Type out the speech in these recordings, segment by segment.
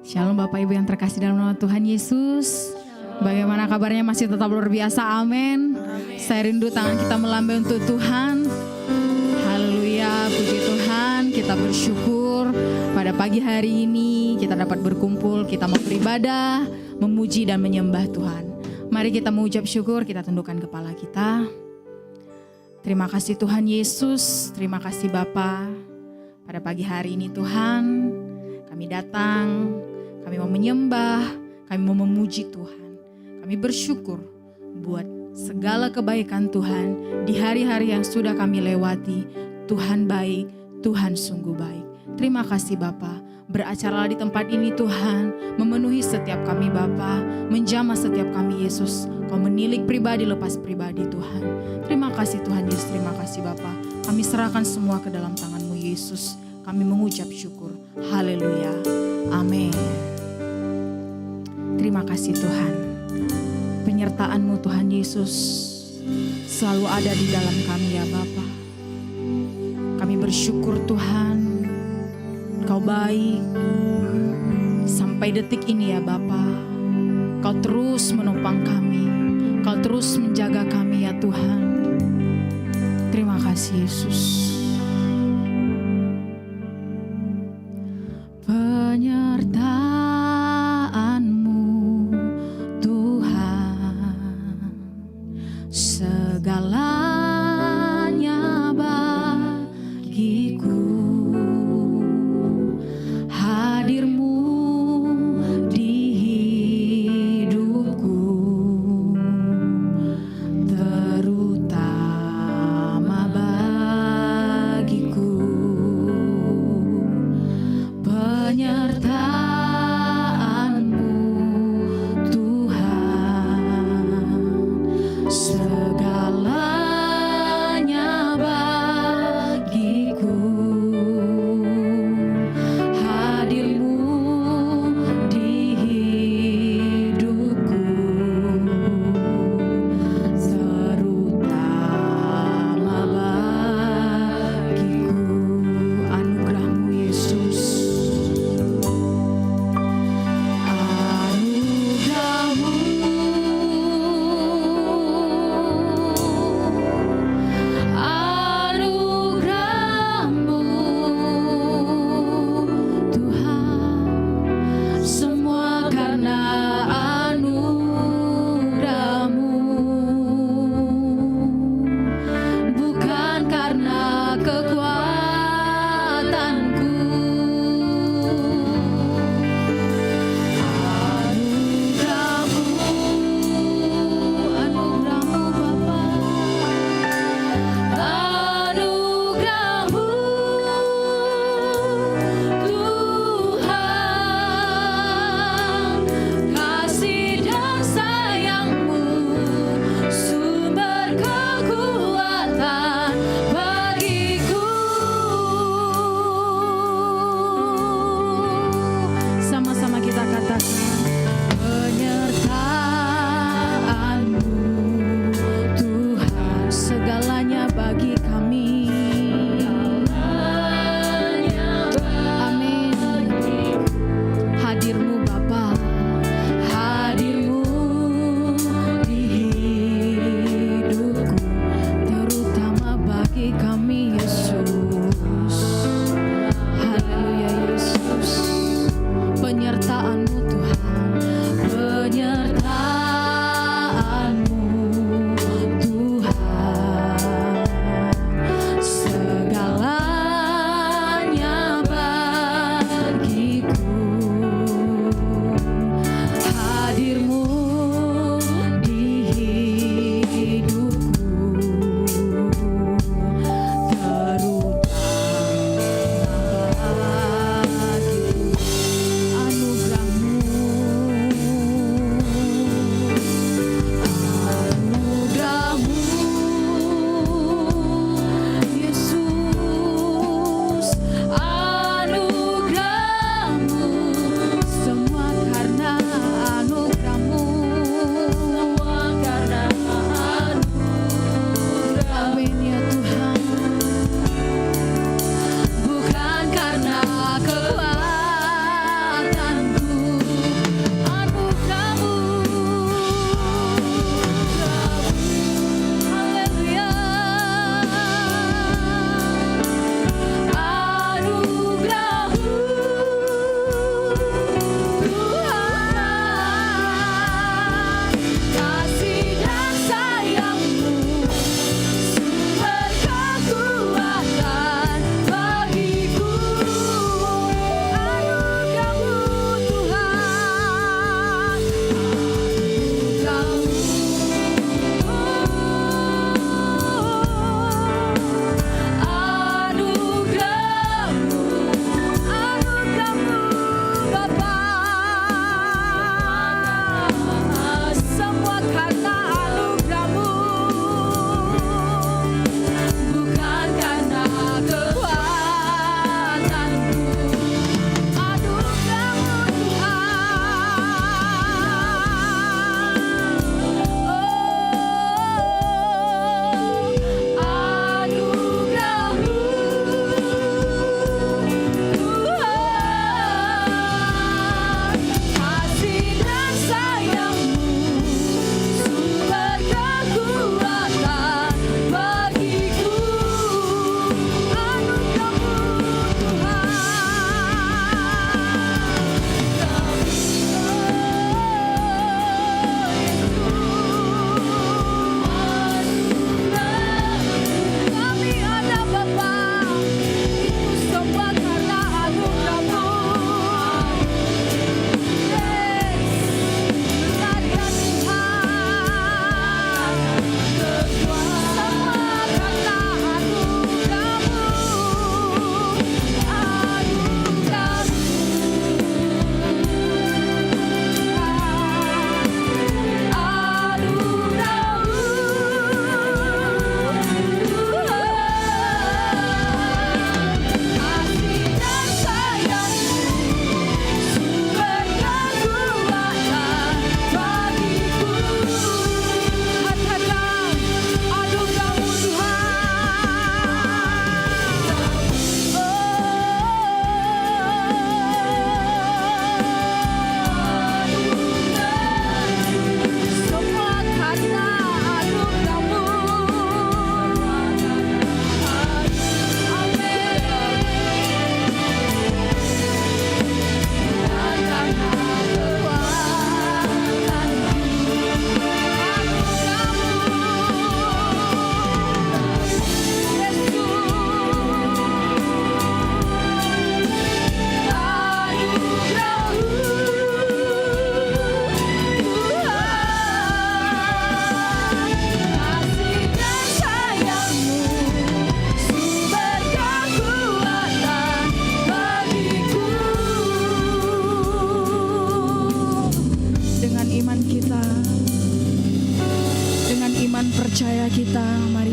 Shalom Bapak Ibu yang terkasih dalam nama Tuhan Yesus. Bagaimana kabarnya, masih tetap luar biasa? Amin. Saya rindu tangan kita melambai untuk Tuhan. Haleluya, puji Tuhan. Kita bersyukur pada pagi hari ini kita dapat berkumpul, kita mau beribadah, memuji dan menyembah Tuhan. Mari kita mengucap syukur, kita tundukkan kepala kita. Terima kasih Tuhan Yesus, terima kasih Bapa. Pada pagi hari ini Tuhan, kami datang, kami mau menyembah, kami mau memuji Tuhan. Kami bersyukur buat segala kebaikan Tuhan di hari-hari yang sudah kami lewati. Tuhan baik, Tuhan sungguh baik. Terima kasih Bapa. Beracaralah di tempat ini Tuhan, memenuhi setiap kami Bapa, menjamah setiap kami Yesus. Kau menilik pribadi lepas pribadi Tuhan. Terima kasih Tuhan Yesus, terima kasih Bapa. Kami serahkan semua ke dalam tangan-Mu Yesus. Kami mengucap syukur. Haleluya. Amin. Terima kasih Tuhan. Penyertaan-Mu Tuhan Yesus selalu ada di dalam kami ya Bapa. Kami bersyukur Tuhan, Kau baik sampai detik ini ya Bapa. Kau terus menopang kami, Kau terus menjaga kami ya Tuhan. Terima kasih Yesus. Penyertaan-Mu Tuhan, segalanya bagiku. Hadir-Mu di hidupku, terutama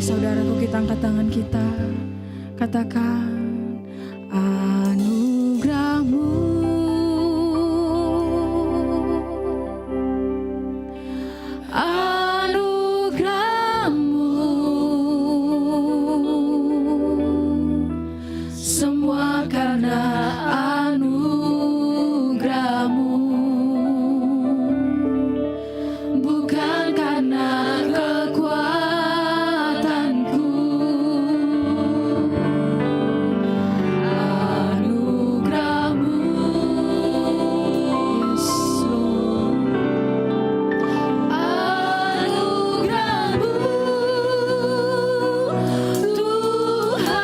saudaraku, kita angkat tangan kita, katakan anugerah-Mu, anugerah-Mu, semua karena anugerah-Mu, bukan karena kekuatanku. Anugerah-Mu, yes Lord. Anugerah-Mu, Tuhan,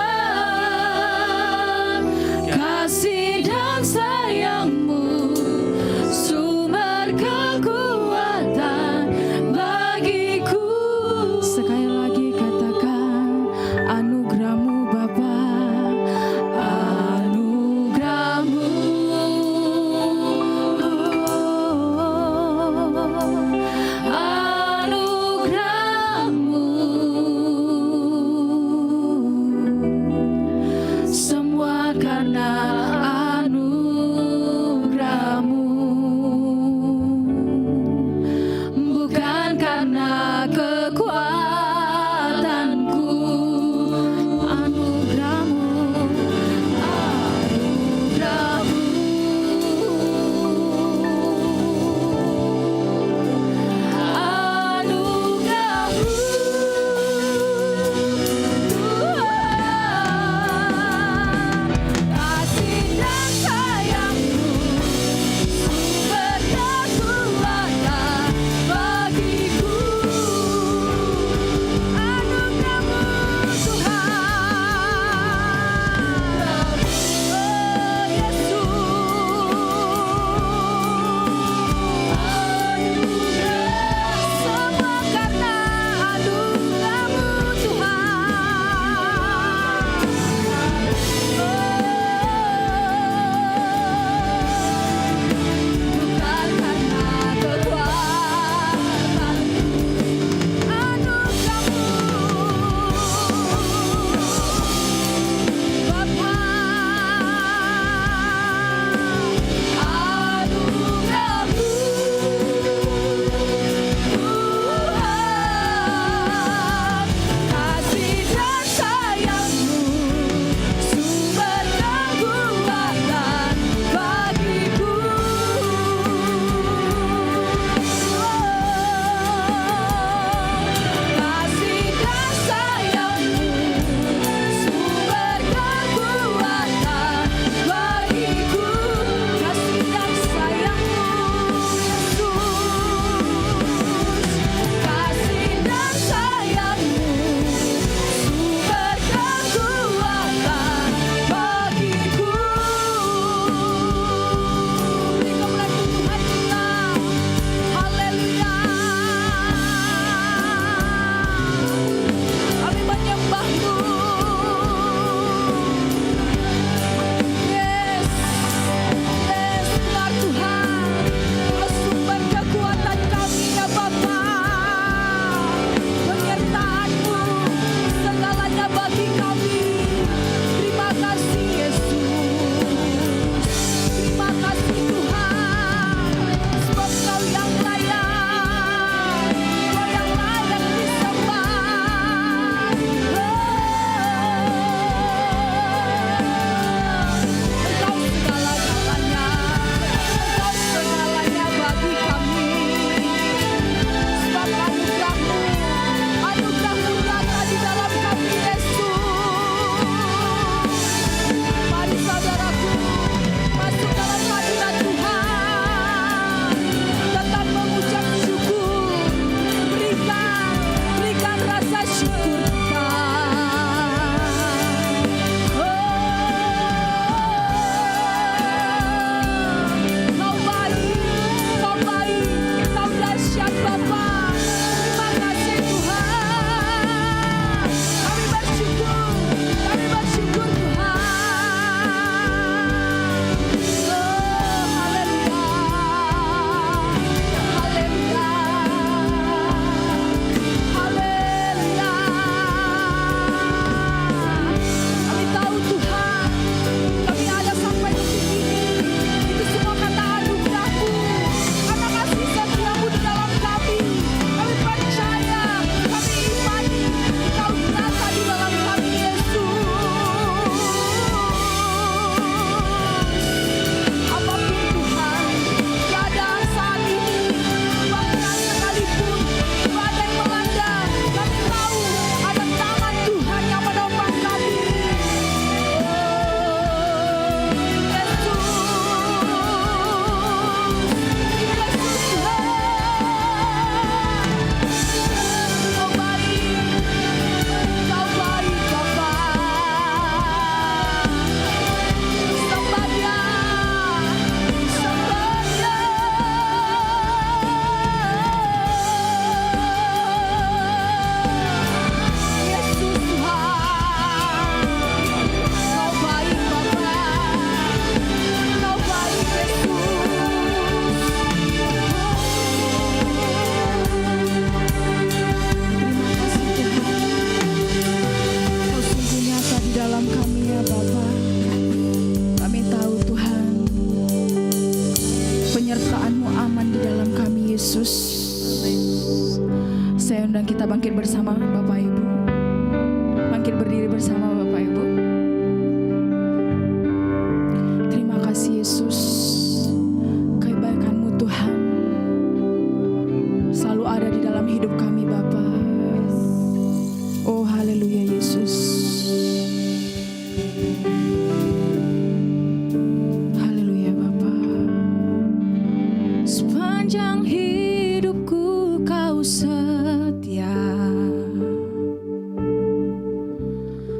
kasih dan sayang-Mu, sumber kekuatan bagiku. Sekali lagi katakan anugerah-Mu Bapa, anugerah-Mu, anugerah-Mu, semua karena anugerah-Mu, bukan karena kekuatanku. Anugerah-Mu, anugerah-Mu, anugerah-Mu, Tuhan, kasih undang kita bangkit bersama Bapak Ibu. Bangkit berdiri bersama Bapak Ibu. Terima kasih Yesus. Kebaikan-Mu Tuhan selalu ada di dalam hidup kami Bapa. Oh haleluya Yesus. Haleluya Bapa. Sepanjang hidupku Kau setia.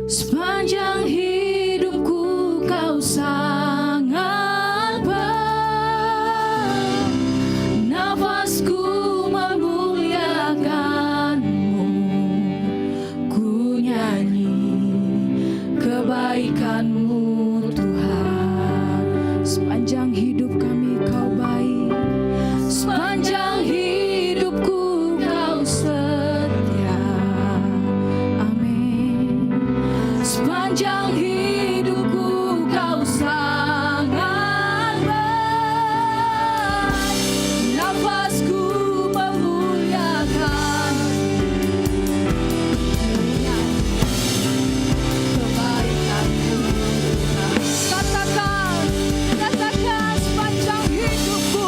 Sepanjang hidupku Kau sangat baik. Nafasku memuliakan-Mu, ku nyanyi kebaikan-Mu Tuhan. Sepanjang hidup kami Kau baik. Sepanjang hidupku Kau setia. Amin. Sepanjang hidupku Kau sangat baik. Nafasku memuliakan kebaikan-Mu. Katakan sepanjang hidupku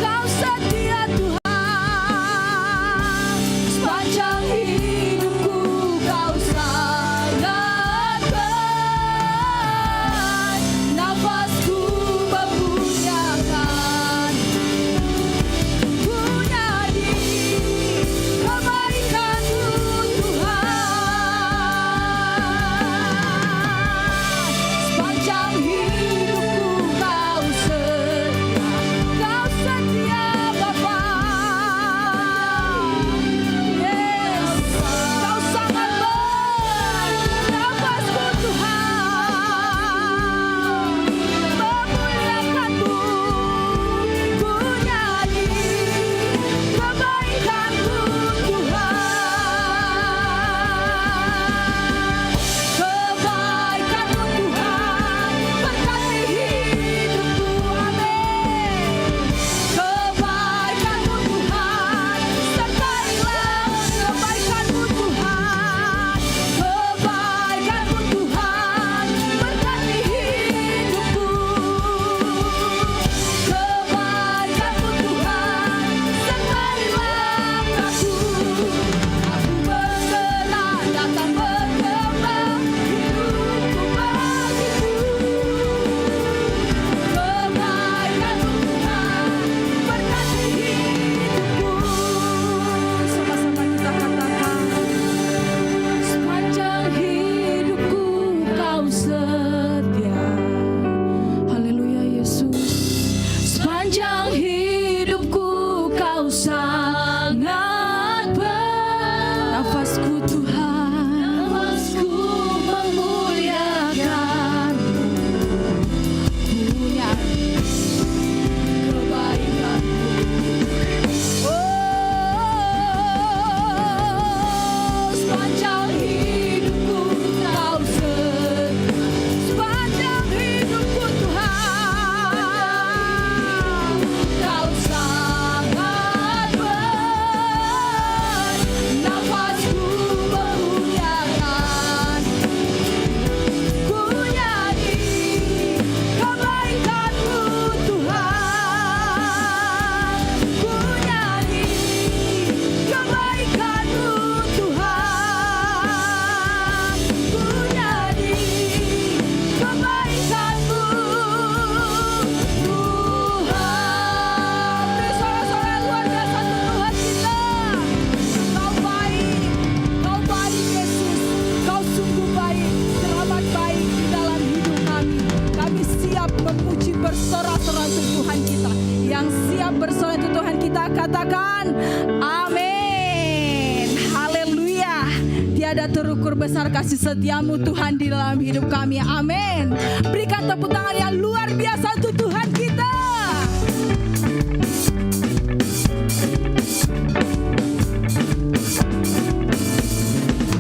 Kau setia Tuhan. Sepanjang hidupku Kau sangat baik. Nafasku memuliakan, ku nyanyi kebaikan-Mu Tuhan. Sepanjang hidupku Kau setia Bapa. Yes, Kau sangat baik. Nafasku Tuhan memuliakan-Mu, ku nyanyi kebaikan-Mu Tuhan. Kebaikan-Mu Tuhan berkati hidupku. Amin. Kebaikan-Mu Tuhan sertailah kebaikan-Mu Tuhan. Kebaikan-Mu Tuhan berkati hidupku. Kebaikan-Mu Tuhan sertailah aku. Aku bergerak datang berkembang hidupku bagimu. Kebaikan-Mu Tuhan berkati hidupku. Sama-sama kita katakan. Sepanjang hidupku Kau setia. Haleluya Yesus. Sepanjang hidupku Kau sangat baik. Nafasku Tuhan, nafasku memuliakan, ku nyanyi kebaikan-Mu. Oh, sepanjang hidupku Kau setia. Sepanjang hidupku Tuhan Kau sangat baik. Nafasku memuliakan, ku nyanyi kebaikan-Mu Tuhan. Ku nyanyi kebaikan-Mu Tuhan. Ku nyanyi kebaikan-Mu Tuhan. Beri sorak-sorak yang luar biasa untuk Tuhan kita. Kau baik Yesus. Kau sungguh baik, teramat baik di dalam hidup kami. Kami siap memuji bersorak-sorak untuk Tuhan kita. Yang siap bersorak untuk Tuhan kita katakan amin. Haleluya. Tiada terukur besar kasih setia-Mu Tuhan di dalam hidup kami. Amin. Berikan tepuk tangan yang luar biasa untuk Tuhan kita.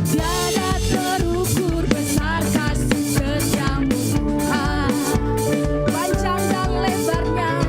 Tiada terukur besar kasih setia-Mu Tuhan. Panjang dan lebarnya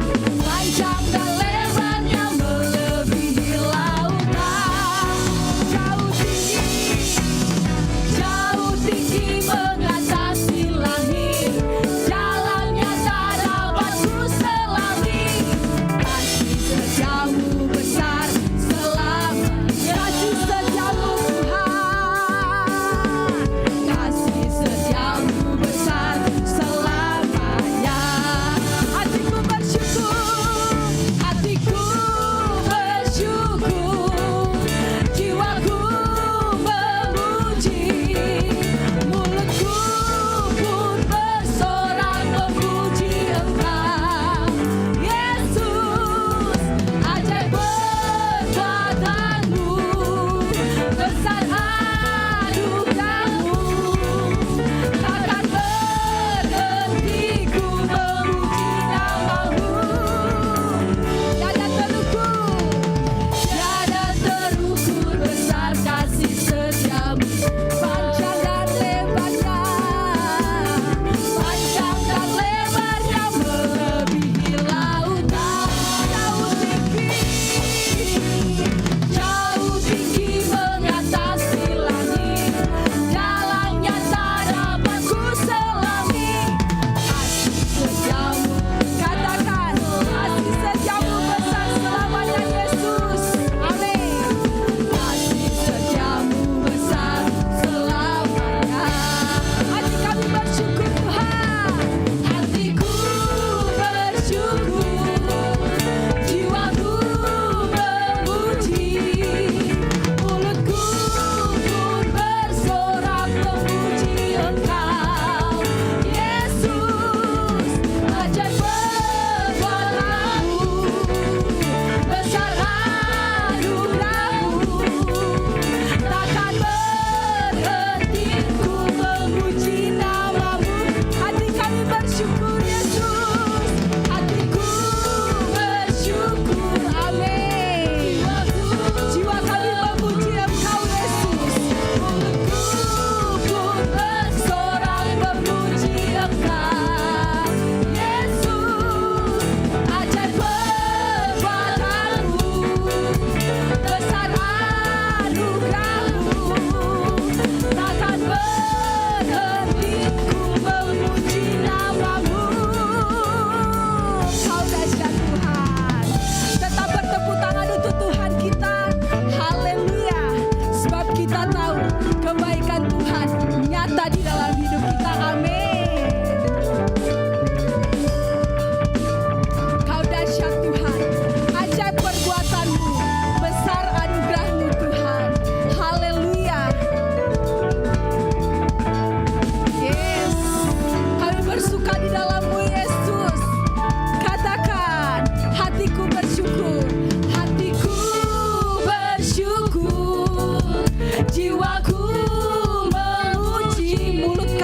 di dalam hidup kita. Amin. Kau dahsyat Tuhan, ajaib perbuatan-Mu, besar anugerah-Mu Tuhan. Haleluya. Yes, kami bersuka di dalam-Mu Yesus. Katakan, hatiku bersyukur, hatiku bersyukur, jiwaku memuji, mulutku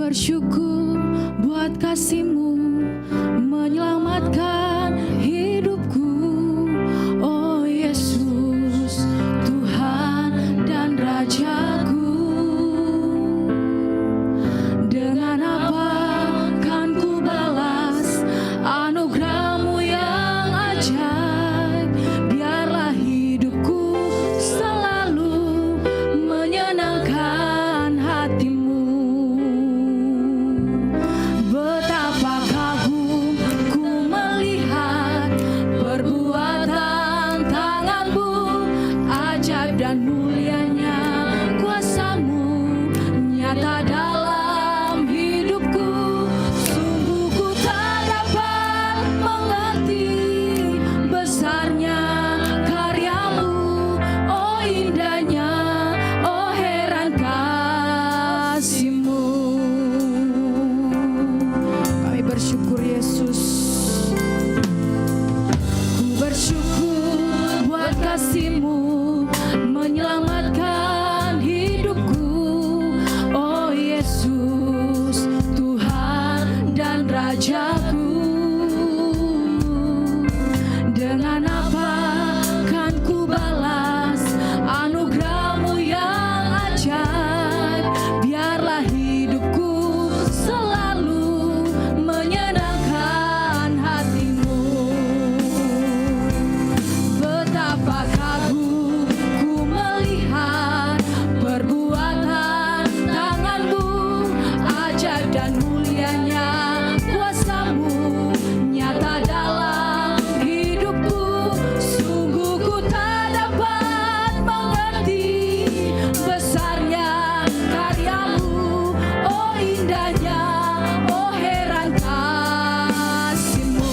bersyukur buat kasih-Mu menyelamatkan hidupku. Oh Yesus, Tuhan dan Rajaku. Dengan apa kan ku balas anugerah-Mu yang ajaib? Biarlah hidupku selalu menyenangkan hati-Mu. Betapa kagum ku melihat perbuatan tangan-Mu, ajaib dan mulianya kuasa-Mu nyata dalam hidupku. Sungguh ku tak dapat mengerti besarnya karya-Mu. Oh indahnya, oh heran kasih-Mu. Kami bersyukur Yesus. Ku bersyukur buat kasih-Mu menyelamatkan hidupku. Oh Yesus, Tuhan dan Rajaku. Dengan apa kan ku balas anugerah-Mu yang ajaib? Biarlah hidupku selalu menyenangkan hati-Mu. Betapa kagum ku melihat perbuatan tangan-Mu, ajaib dan mulianya kuasa-Mu nyata dalam hidupku. Sungguh ku tak dapat mengerti besarnya karya-Mu. Oh indahnya, oh heran kasih-Mu.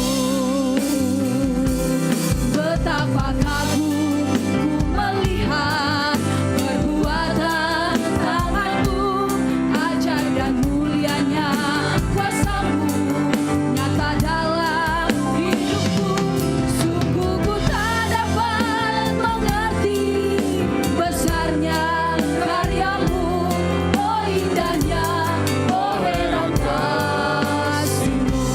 Betapa kagum ku melihat perbuatan tangan-Mu, ajaib dan mulianya kuasa-Mu nyata dalam hidupku. Sungguh ku tak dapat mengerti besarnya karya-Mu. Oh indahnya, oh heran kasih-Mu.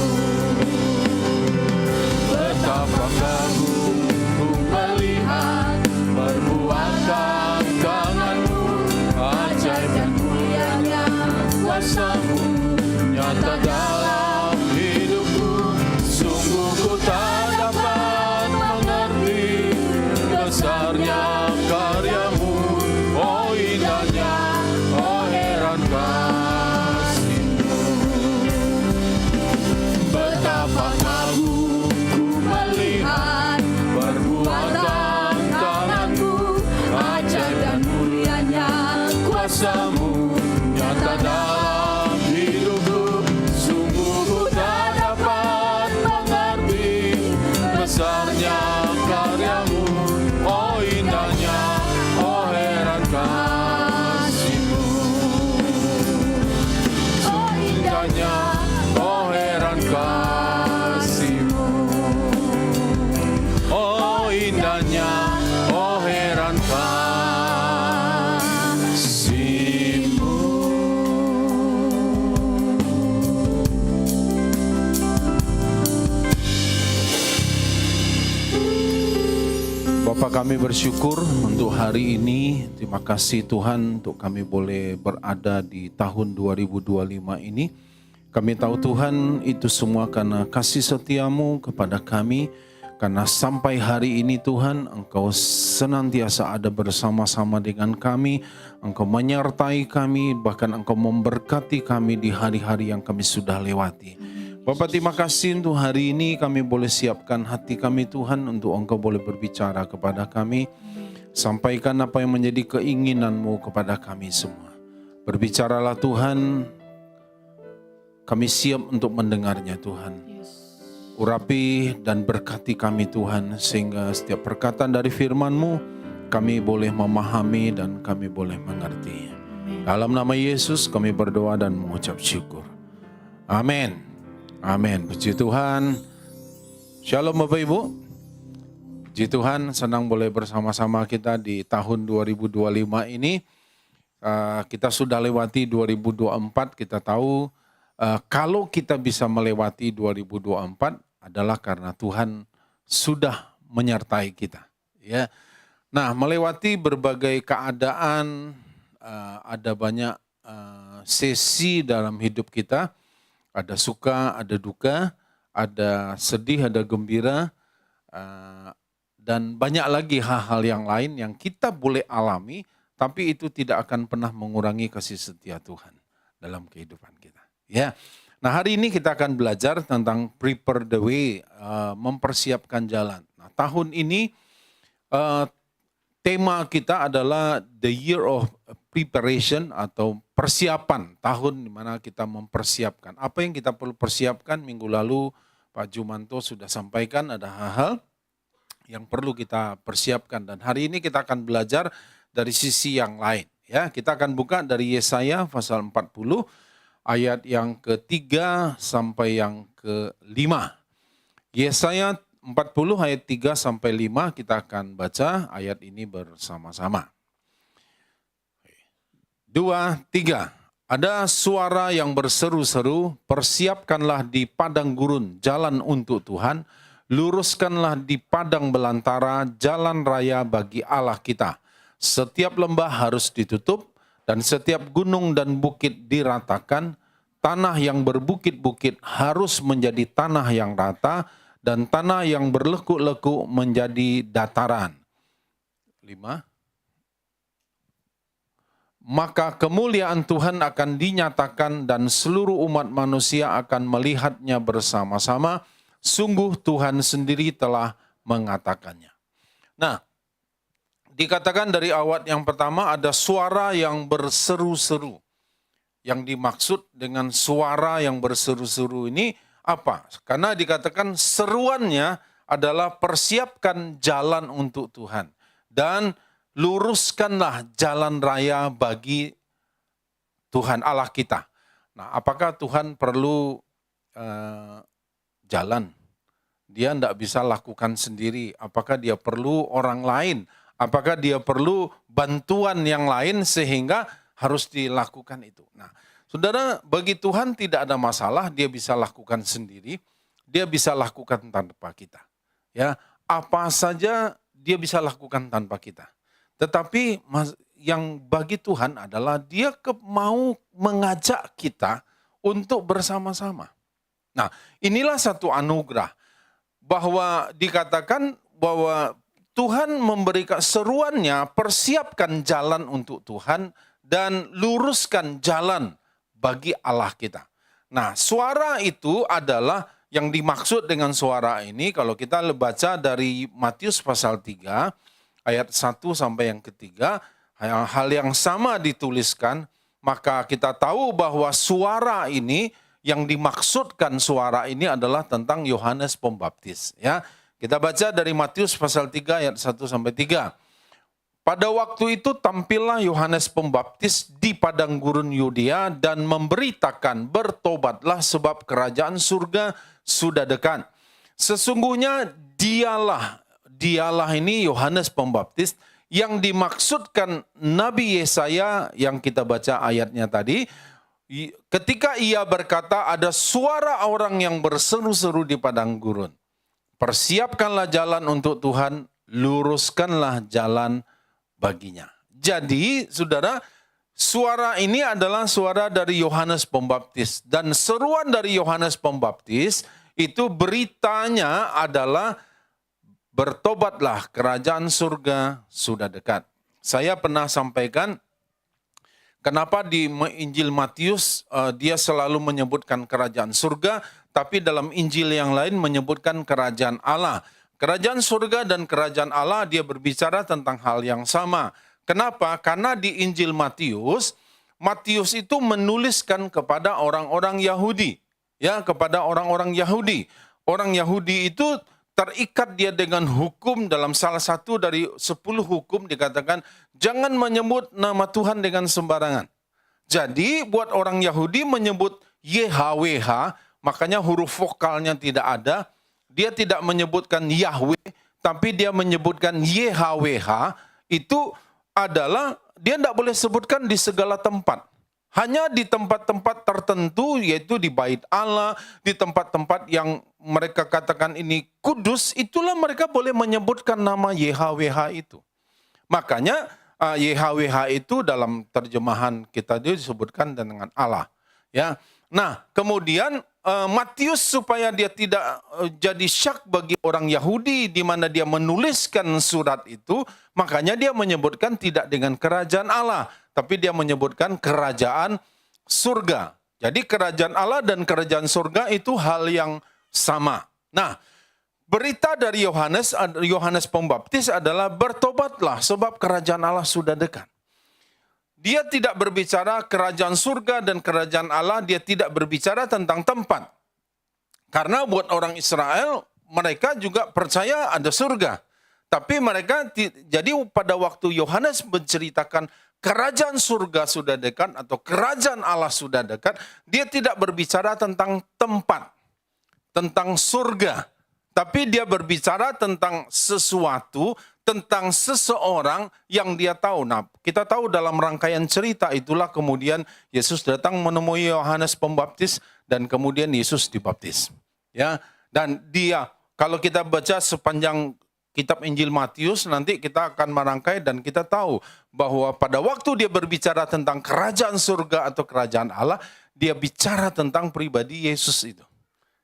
Betapa kagum ku melihat perbuatan tangan-Mu, ajaib dan mulianya kuasa-Mu nyata dalam hidupku. Sungguh ku tak dapat mengerti besarnya karya-Mu. Oh indahnya, oh heran kasih-Mu. Betapa kagum ku melihat perbuatan tangan-Mu, ajaib dan mulianya kuasa-Mu nyata dalam hidupku. Sungguh ku tak dapat mengerti besarnya karya-Mu. Oh indahnya, oh heran kasih-Mu. Oh indahnya, oh heran kasih-Mu. Oh indahnya, oh heran kasih-Mu. Bapa, kami bersyukur untuk hari ini. Terima kasih Tuhan untuk kami boleh berada di tahun 2025 ini. Kami tahu Tuhan itu semua karena kasih setia-Mu kepada kami. Karena sampai hari ini Tuhan, Engkau senantiasa ada bersama-sama dengan kami. Engkau menyertai kami, bahkan Engkau memberkati kami di hari-hari yang kami sudah lewati. Bapak, terima kasih untuk hari ini kami boleh siapkan hati kami Tuhan untuk Engkau boleh berbicara kepada kami. Sampaikan apa yang menjadi keinginan-Mu kepada kami semua. Berbicaralah Tuhan, kami siap untuk mendengarnya Tuhan. Urapi dan berkati kami Tuhan, sehingga setiap perkataan dari firman-Mu kami boleh memahami dan kami boleh mengerti. Dalam nama Yesus kami berdoa dan mengucap syukur. Amin. Amin. Puji Tuhan. Shalom Bapak Ibu. Puji Tuhan, senang boleh bersama-sama kita di tahun 2025 ini. Kita sudah lewati 2024, kita tahu kalau kita bisa melewati 2024 adalah karena Tuhan sudah menyertai kita. Ya, nah melewati berbagai keadaan, ada banyak sesi dalam hidup kita, ada suka, ada duka, ada sedih, ada gembira, dan banyak lagi hal-hal yang lain yang kita boleh alami. Tapi itu tidak akan pernah mengurangi kasih setia Tuhan dalam kehidupan kita. Ya, nah hari ini kita akan belajar tentang prepare the way, mempersiapkan jalan. Nah tahun ini tema kita adalah the year of preparation atau persiapan, tahun di mana kita mempersiapkan. Apa yang kita perlu persiapkan? Minggu lalu Pak Jumanto sudah sampaikan ada hal-hal yang perlu kita persiapkan, dan hari ini kita akan belajar dari sisi yang lain. Ya, kita akan buka dari Yesaya pasal 40 ayat yang ke-3 sampai yang ke-5. Yesaya 40 ayat 3 sampai 5 kita akan baca ayat ini bersama-sama. 2, 3. Ada suara yang berseru-seru, persiapkanlah di padang gurun jalan untuk Tuhan, luruskanlah di padang belantara jalan raya bagi Allah kita. Setiap lembah harus ditutup dan setiap gunung dan bukit diratakan. Tanah yang berbukit-bukit harus menjadi tanah yang rata dan tanah yang berlekuk-lekuk menjadi dataran. 5. Maka kemuliaan Tuhan akan dinyatakan dan seluruh umat manusia akan melihatnya bersama-sama. Sungguh Tuhan sendiri telah mengatakannya. Nah, dikatakan dari awat yang pertama ada suara yang berseru-seru. Yang dimaksud dengan suara yang berseru-seru ini apa? Karena dikatakan seruannya adalah persiapkan jalan untuk Tuhan. Dan luruskanlah jalan raya bagi Tuhan Allah kita. Nah, apakah Tuhan perlu jalan? Dia tidak bisa lakukan sendiri. Apakah dia perlu orang lain? Apakah dia perlu bantuan yang lain sehingga harus dilakukan itu? Nah, saudara, bagi Tuhan tidak ada masalah, dia bisa lakukan sendiri, dia bisa lakukan tanpa kita. Ya, apa saja dia bisa lakukan tanpa kita. Tetapi yang bagi Tuhan adalah dia mau mengajak kita untuk bersama-sama. Nah, inilah satu anugerah bahwa dikatakan bahwa Tuhan memberikan seruannya, persiapkan jalan untuk Tuhan dan luruskan jalan bagi Allah kita. Nah, suara itu adalah yang dimaksud dengan suara ini kalau kita baca dari Matius pasal 3 ayat 1 sampai yang ketiga, hal yang sama dituliskan, maka kita tahu bahwa suara ini yang dimaksudkan suara ini adalah tentang Yohanes Pembaptis, ya. Kita baca dari Matius pasal 3 ayat 1 sampai 3. Pada waktu itu tampillah Yohanes Pembaptis di padang gurun Yudea dan memberitakan, bertobatlah sebab kerajaan surga sudah dekat. Sesungguhnya dialah ini Yohanes Pembaptis yang dimaksudkan Nabi Yesaya yang kita baca ayatnya tadi. Ketika ia berkata ada suara orang yang berseru-seru di padang gurun. Persiapkanlah jalan untuk Tuhan, luruskanlah jalan baginya. Jadi, saudara, suara ini adalah suara dari Yohanes Pembaptis. Dan seruan dari Yohanes Pembaptis itu beritanya adalah bertobatlah, kerajaan surga sudah dekat. Saya pernah sampaikan kenapa di Injil Matius dia selalu menyebutkan kerajaan surga, tapi dalam Injil yang lain menyebutkan kerajaan Allah. Kerajaan surga dan kerajaan Allah dia berbicara tentang hal yang sama. Kenapa? Karena di Injil Matius itu menuliskan kepada orang-orang Yahudi. Ya, kepada orang-orang Yahudi. Orang Yahudi itu terikat dia dengan hukum, dalam salah satu dari 10 hukum dikatakan jangan menyebut nama Tuhan dengan sembarangan. Jadi buat orang Yahudi menyebut YHWH, makanya huruf vokalnya tidak ada. Dia tidak menyebutkan Yahweh, tapi dia menyebutkan YHWH. Itu adalah dia tidak boleh sebutkan di segala tempat. Hanya di tempat-tempat tertentu, yaitu di bait Allah, di tempat-tempat yang mereka katakan ini kudus, itulah mereka boleh menyebutkan nama YHWH itu. Makanya YHWH itu dalam terjemahan kita disebutkan dengan Allah. Ya. Nah, kemudian Matius supaya dia tidak jadi syak bagi orang Yahudi di mana dia menuliskan surat itu, makanya dia menyebutkan tidak dengan kerajaan Allah, tapi dia menyebutkan kerajaan surga. Jadi kerajaan Allah dan kerajaan surga itu hal yang sama. Nah, berita dari Yohanes Pembaptis adalah bertobatlah sebab kerajaan Allah sudah dekat. Dia tidak berbicara kerajaan surga dan kerajaan Allah, dia tidak berbicara tentang tempat. Karena buat orang Israel, mereka juga percaya ada surga. Tapi mereka, jadi pada waktu Yohanes menceritakan kerajaan surga sudah dekat atau kerajaan Allah sudah dekat, dia tidak berbicara tentang tempat, tentang surga. Tapi dia berbicara tentang sesuatu, tentang seseorang yang dia tahu. Nah, kita tahu dalam rangkaian cerita itulah kemudian Yesus datang menemui Yohanes Pembaptis dan kemudian Yesus dibaptis. Ya, dan dia kalau kita baca sepanjang kitab Injil Matius nanti kita akan merangkai dan kita tahu bahwa pada waktu dia berbicara tentang kerajaan surga atau kerajaan Allah, dia bicara tentang pribadi Yesus itu.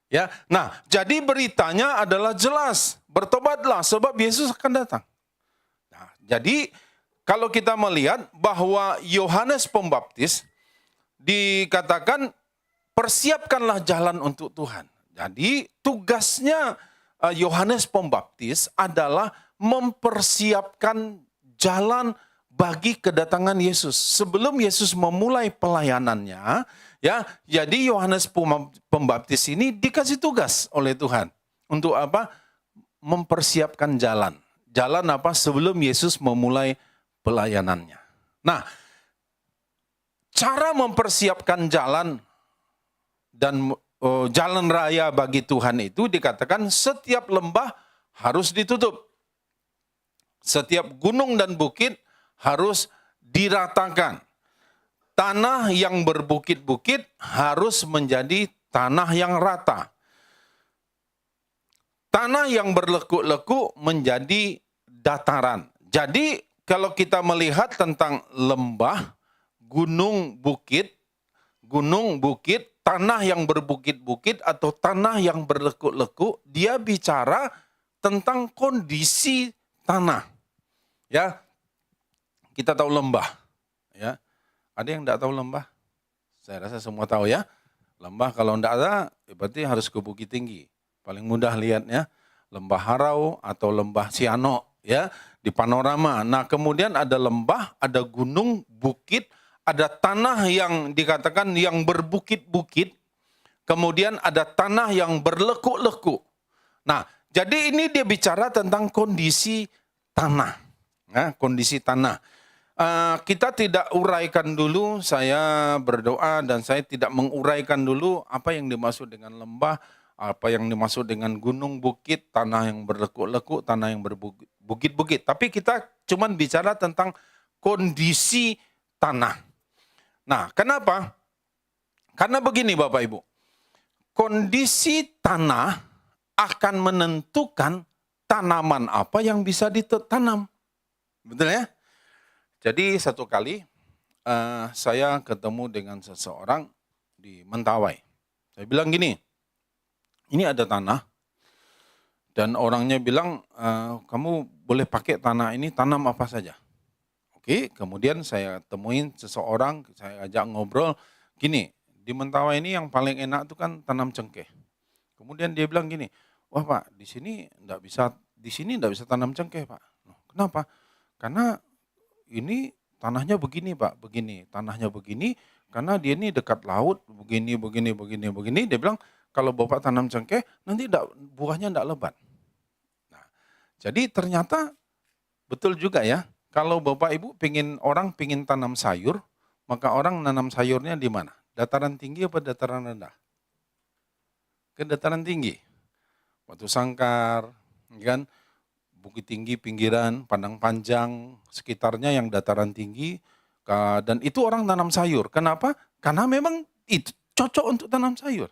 Ya, nah, jadi beritanya adalah jelas, bertobatlah sebab Yesus akan datang. Nah, jadi kalau kita melihat bahwa Yohanes Pembaptis dikatakan persiapkanlah jalan untuk Tuhan. Jadi tugasnya Yohanes Pembaptis adalah mempersiapkan jalan bagi kedatangan Yesus. Sebelum Yesus memulai pelayanannya, ya, jadi Yohanes Pembaptis ini dikasih tugas oleh Tuhan untuk apa? Mempersiapkan jalan. Jalan apa? Sebelum Yesus memulai pelayanannya. Nah, cara mempersiapkan jalan dan jalan raya bagi Tuhan itu dikatakan setiap lembah harus ditutup. Setiap gunung dan bukit harus diratakan. Tanah yang berbukit-bukit harus menjadi tanah yang rata. Tanah yang berlekuk-lekuk menjadi dataran. Jadi kalau kita melihat tentang lembah, gunung, bukit, tanah yang berbukit-bukit atau tanah yang berlekuk-lekuk, dia bicara tentang kondisi tanah. Ya, kita tahu lembah. Ya, ada yang tidak tahu lembah? Saya rasa semua tahu ya. Lembah kalau tidak ada, berarti harus ke Bukit Tinggi. Paling mudah lihatnya, lembah Harau atau lembah Sianok ya di panorama. Nah, kemudian ada lembah, ada gunung, bukit, ada tanah yang dikatakan yang berbukit-bukit. Kemudian ada tanah yang berlekuk-lekuk. Nah, jadi ini dia bicara tentang kondisi tanah. Nah, kondisi tanah. Kita tidak uraikan dulu, saya berdoa dan saya tidak menguraikan dulu apa yang dimaksud dengan lembah, apa yang dimaksud dengan gunung, bukit, tanah yang berlekuk-lekuk, tanah yang berbukit-bukit. Tapi kita cuma bicara tentang kondisi tanah. Nah, kenapa? Karena begini Bapak Ibu, kondisi tanah akan menentukan tanaman apa yang bisa ditanam. Betul ya? Jadi satu kali saya ketemu dengan seseorang di Mentawai. Saya bilang gini, ini ada tanah dan orangnya bilang kamu boleh pakai tanah ini tanam apa saja. Oke, kemudian saya temuin seseorang, saya ajak ngobrol, gini, di Mentawai ini yang paling enak itu kan tanam cengkeh. Kemudian dia bilang gini, wah Pak, di sini enggak bisa tanam cengkeh Pak. Kenapa? Karena ini tanahnya begini Pak, begini, tanahnya begini, karena dia ini dekat laut, begini. Dia bilang kalau Bapak tanam cengkeh nanti buahnya enggak lebat. Nah, jadi ternyata betul juga ya, kalau Bapak Ibu orang pingin tanam sayur, maka orang nanam sayurnya di mana? Dataran tinggi apa dataran rendah? Ke dataran tinggi. Batu Sangkar, kan? Bukit Tinggi pinggiran, Padang Panjang, sekitarnya yang dataran tinggi. Dan itu orang tanam sayur. Kenapa? Karena memang itu cocok untuk tanam sayur.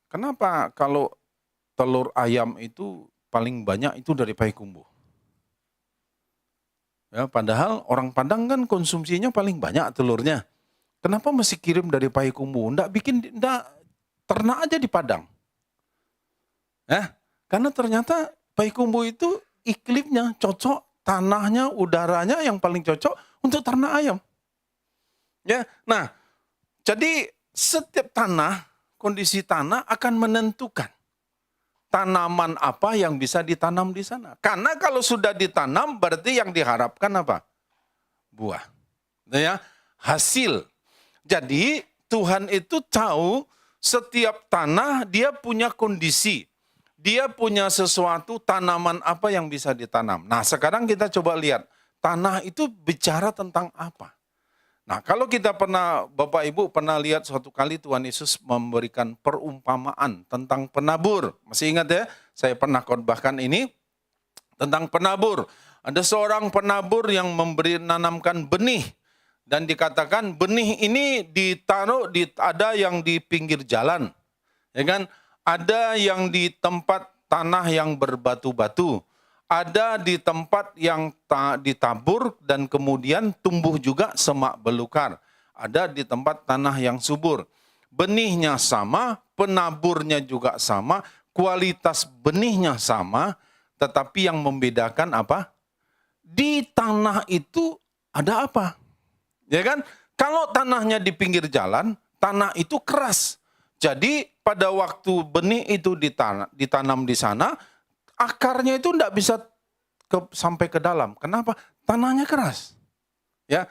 Kenapa kalau telur ayam itu paling banyak itu dari Payakumbuh? Ya, padahal orang Padang kan konsumsinya paling banyak telurnya. Kenapa mesti kirim dari Payakumbuh? Nggak ternak aja di Padang. Karena ternyata Payakumbuh itu iklimnya cocok, tanahnya, udaranya yang paling cocok untuk ternak ayam. Ya, nah, jadi setiap tanah, kondisi tanah akan menentukan tanaman apa yang bisa ditanam di sana. Karena kalau sudah ditanam berarti yang diharapkan apa? Buah. Ya, hasil. Jadi Tuhan itu tahu setiap tanah dia punya kondisi. Dia punya sesuatu tanaman apa yang bisa ditanam. Nah, sekarang kita coba lihat tanah itu bicara tentang apa. Nah, kalau kita Bapak Ibu pernah lihat suatu kali Tuhan Yesus memberikan perumpamaan tentang penabur. Masih ingat ya? Saya pernah khotbahkan ini tentang penabur. Ada seorang penabur yang nanamkan benih. Dan dikatakan benih ini ditaruh, ada yang di pinggir jalan. Ya kan? Ada yang di tempat tanah yang berbatu-batu. Ada di tempat yang ditabur dan kemudian tumbuh juga semak belukar. Ada di tempat tanah yang subur. Benihnya sama, penaburnya juga sama, kualitas benihnya sama, tetapi yang membedakan apa? Di tanah itu ada apa? Ya kan? Kalau tanahnya di pinggir jalan, tanah itu keras. Jadi pada waktu benih itu ditanam di sana, akarnya itu tidak bisa sampai ke dalam. Kenapa? Tanahnya keras. Ya.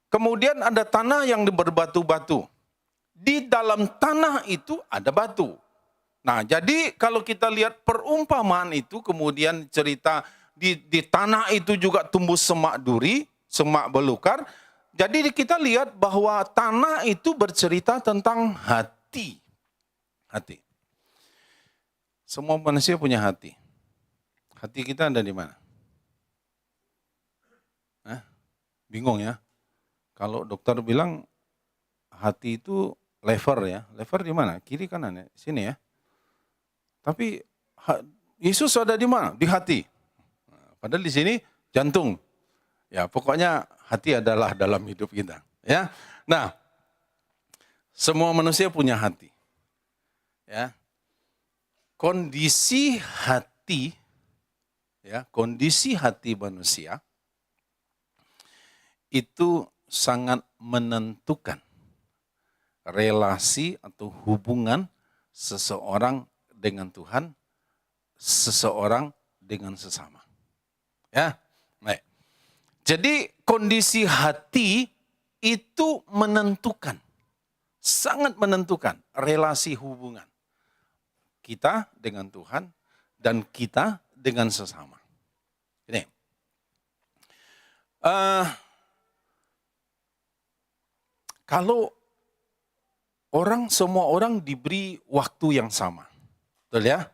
Kemudian ada tanah yang berbatu-batu. Di dalam tanah itu ada batu. Nah, jadi kalau kita lihat perumpamaan itu, kemudian cerita di tanah itu juga tumbuh semak duri, semak belukar. Jadi kita lihat bahwa tanah itu bercerita tentang hati. Hati. Semua manusia punya hati. Hati kita ada di mana? Bingung ya? Kalau dokter bilang hati itu lever ya. Lever di mana? Kiri kanan ya? Sini ya. Tapi Yesus ada di mana? Di hati. Padahal di sini jantung. Ya, pokoknya hati adalah dalam hidup kita. Ya. Nah, semua manusia punya hati. Ya. Kondisi hati manusia itu sangat menentukan relasi atau hubungan seseorang dengan Tuhan, seseorang dengan sesama. Ya, baik. Jadi kondisi hati itu menentukan, sangat menentukan relasi hubungan kita dengan Tuhan dan kita dengan sesama. Ini. Kalau semua orang diberi waktu yang sama. Betul ya?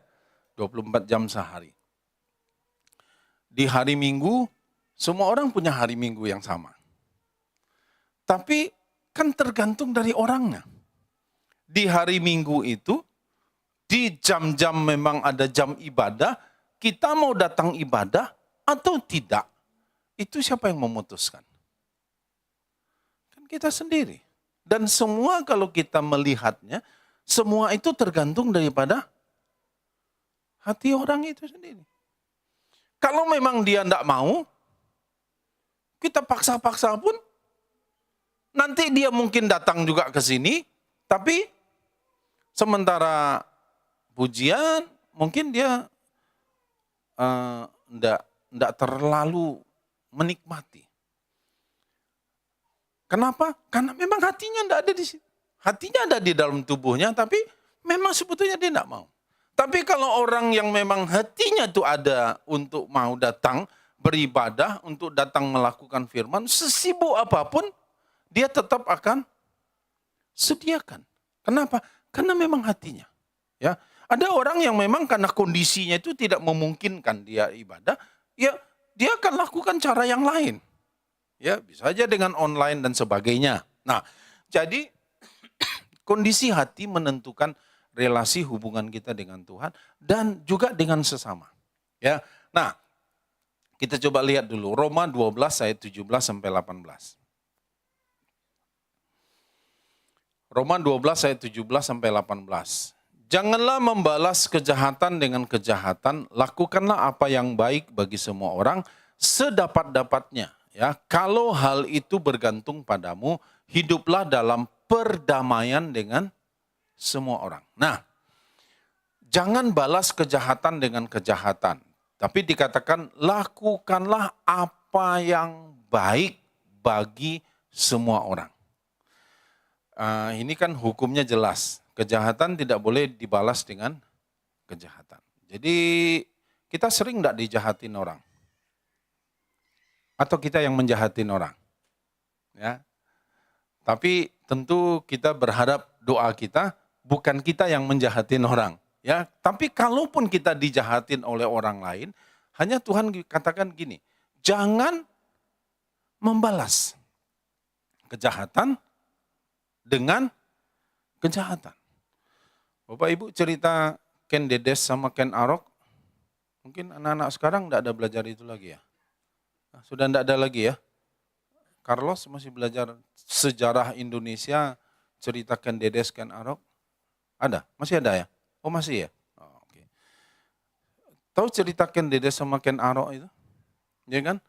24 jam sehari. Di hari Minggu, semua orang punya hari Minggu yang sama. Tapi kan tergantung dari orangnya. Di hari Minggu itu, di jam-jam memang ada jam ibadah, kita mau datang ibadah atau tidak, itu siapa yang memutuskan? Kan kita sendiri. Dan semua kalau kita melihatnya, semua itu tergantung daripada hati orang itu sendiri. Kalau memang dia tidak mau, kita paksa-paksa pun, nanti dia mungkin datang juga ke sini, tapi sementara pujian, mungkin dia tidak terlalu menikmati. Kenapa? Karena memang hatinya tidak ada di situ. Hatinya ada di dalam tubuhnya, tapi memang sebetulnya dia tidak mau. Tapi kalau orang yang memang hatinya itu ada untuk mau datang beribadah, untuk datang melakukan firman, sesibuk apapun, dia tetap akan sediakan. Kenapa? Karena memang hatinya. Ya, Ada orang yang memang karena kondisinya itu tidak memungkinkan dia ibadah, ya dia akan lakukan cara yang lain. Ya, bisa aja dengan online dan sebagainya. Nah, jadi kondisi hati menentukan relasi hubungan kita dengan Tuhan dan juga dengan sesama. Ya. Nah, kita coba lihat dulu Roma 12 ayat 17 sampai 18. Roma 12 ayat 17 sampai 18. Janganlah membalas kejahatan dengan kejahatan, lakukanlah apa yang baik bagi semua orang sedapat-dapatnya. Ya, kalau hal itu bergantung padamu, hiduplah dalam perdamaian dengan semua orang. Nah, jangan balas kejahatan dengan kejahatan, tapi dikatakan lakukanlah apa yang baik bagi semua orang. Ini kan hukumnya jelas. Kejahatan tidak boleh dibalas dengan kejahatan. Jadi kita sering tidak dijahatin orang. Atau kita yang menjahatin orang. Ya. Tapi tentu kita berharap doa kita bukan kita yang menjahatin orang. Ya. Tapi kalaupun kita dijahatin oleh orang lain, hanya Tuhan katakan gini, jangan membalas kejahatan dengan kejahatan. Bapak Ibu cerita Ken Dedes sama Ken Arok, mungkin anak-anak sekarang tidak ada belajar itu lagi ya. Sudah tidak ada lagi ya. Carlos masih belajar sejarah Indonesia, cerita Ken Dedes, Ken Arok. Ada? Masih ada ya? Oh masih ya? Oh, okay. Tahu cerita Ken Dedes sama Ken Arok itu? Ya kan?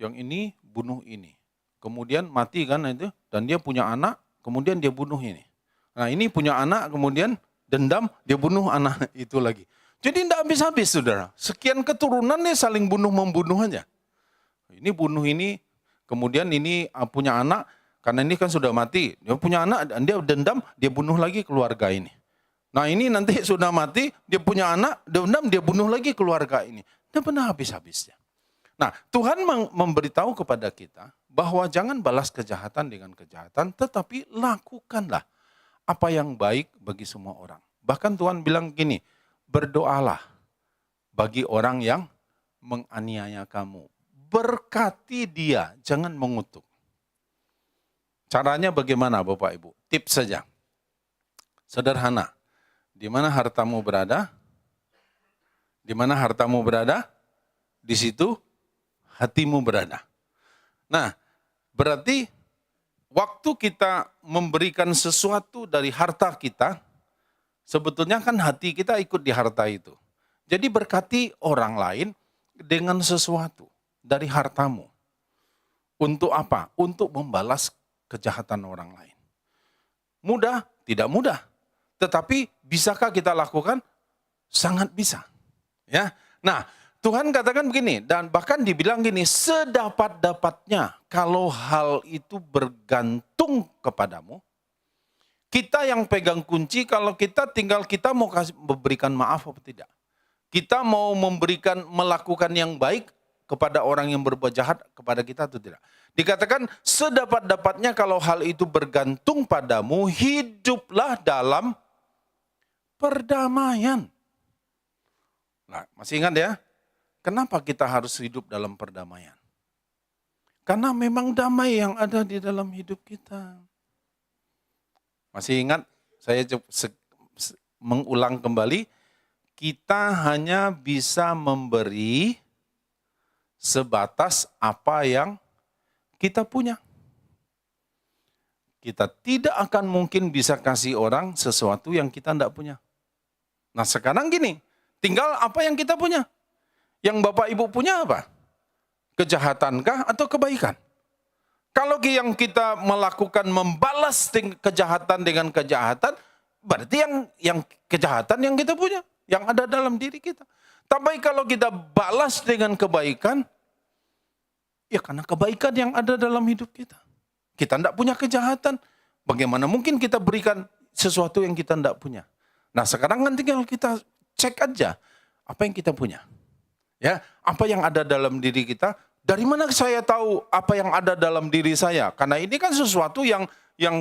Yang ini bunuh ini. Kemudian mati kan itu, dan dia punya anak, kemudian dia bunuh ini. Nah ini punya anak, kemudian dendam, dia bunuh anak itu lagi. Jadi tidak habis-habis saudara. Sekian keturunan dia saling bunuh-membunuh aja. Ini bunuh ini, kemudian ini punya anak, karena ini kan sudah mati. Dia punya anak, dan dia dendam, dia bunuh lagi keluarga ini. Nah ini nanti sudah mati, dia punya anak, dendam, dia bunuh lagi keluarga ini. Tidak pernah habis-habisnya. Nah Tuhan memberitahu kepada kita, bahwa jangan balas kejahatan dengan kejahatan, tetapi lakukanlah apa yang baik bagi semua orang. Bahkan Tuhan bilang gini, berdoalah bagi orang yang menganiaya kamu. Berkati dia, jangan mengutuk. Caranya bagaimana Bapak Ibu? Tips saja. Sederhana. Di mana hartamu berada? Di mana hartamu berada? Di situ hatimu berada. Nah, berarti waktu kita memberikan sesuatu dari harta kita, sebetulnya kan hati kita ikut di harta itu. Jadi berkati orang lain dengan sesuatu dari hartamu. Untuk apa? Untuk membalas kejahatan orang lain. Mudah? Tidak mudah. Tetapi bisakah kita lakukan? Sangat bisa. Ya. Nah, Tuhan katakan begini, dan bahkan dibilang gini, sedapat-dapatnya kalau hal itu bergantung kepadamu, kita yang pegang kunci, kalau kita mau memberikan maaf apa tidak. Kita mau melakukan yang baik kepada orang yang berbuat jahat kepada kita atau tidak. Dikatakan sedapat-dapatnya kalau hal itu bergantung padamu, hiduplah dalam perdamaian. Nah, masih ingat ya? Kenapa kita harus hidup dalam perdamaian? Karena memang damai yang ada di dalam hidup kita. Masih ingat? Saya mengulang kembali. Kita hanya bisa memberi sebatas apa yang kita punya. Kita tidak akan mungkin bisa kasih orang sesuatu yang kita tidak punya. Nah sekarang gini, tinggal apa yang kita punya. Yang Bapak Ibu punya apa? Kejahatankah atau kebaikan? Kalau yang kita melakukan membalas kejahatan dengan kejahatan, berarti yang kejahatan yang kita punya, yang ada dalam diri kita. Tapi kalau kita balas dengan kebaikan, ya karena kebaikan yang ada dalam hidup kita. Kita tidak punya kejahatan, bagaimana mungkin kita berikan sesuatu yang kita tidak punya? Nah sekarang kan tinggal kita cek aja, apa yang kita punya. Ya, apa yang ada dalam diri kita? Dari mana saya tahu apa yang ada dalam diri saya? Karena ini kan sesuatu yang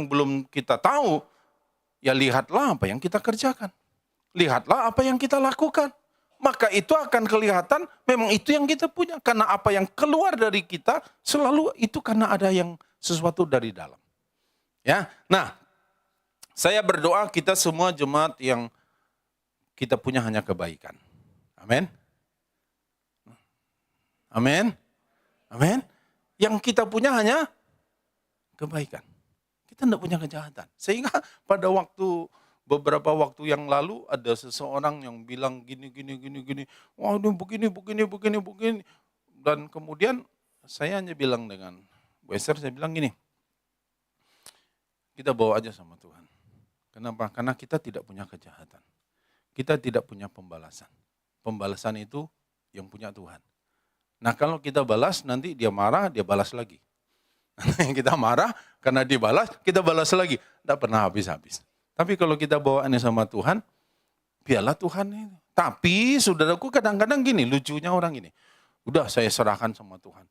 belum kita tahu. Ya lihatlah apa yang kita kerjakan. lihatlah apa yang kita lakukan. Maka itu akan kelihatan memang itu yang kita punya. Karena apa yang keluar dari kita selalu itu karena ada yang sesuatu dari dalam. Ya, nah saya berdoa kita semua jemaat yang kita punya hanya kebaikan. Amin. Amin. Amin. Yang kita punya hanya kebaikan. Kita tidak punya kejahatan. Sehingga pada beberapa waktu yang lalu ada seseorang yang bilang gini. Wah, ini begini. Dan kemudian saya hanya bilang dengan Bu Esther, saya bilang gini. Kita bawa aja sama Tuhan. Kenapa? Karena kita tidak punya kejahatan. Kita tidak punya pembalasan. Pembalasan itu yang punya Tuhan. Nah kalau kita balas, nanti dia marah, dia balas lagi. Kita marah, karena dibalas, kita balas lagi. Tidak pernah habis-habis. Tapi kalau kita bawa ini sama Tuhan, biarlah Tuhan ini. Tapi saudaraku kadang-kadang gini, lucunya orang gini. Udah saya serahkan sama Tuhan.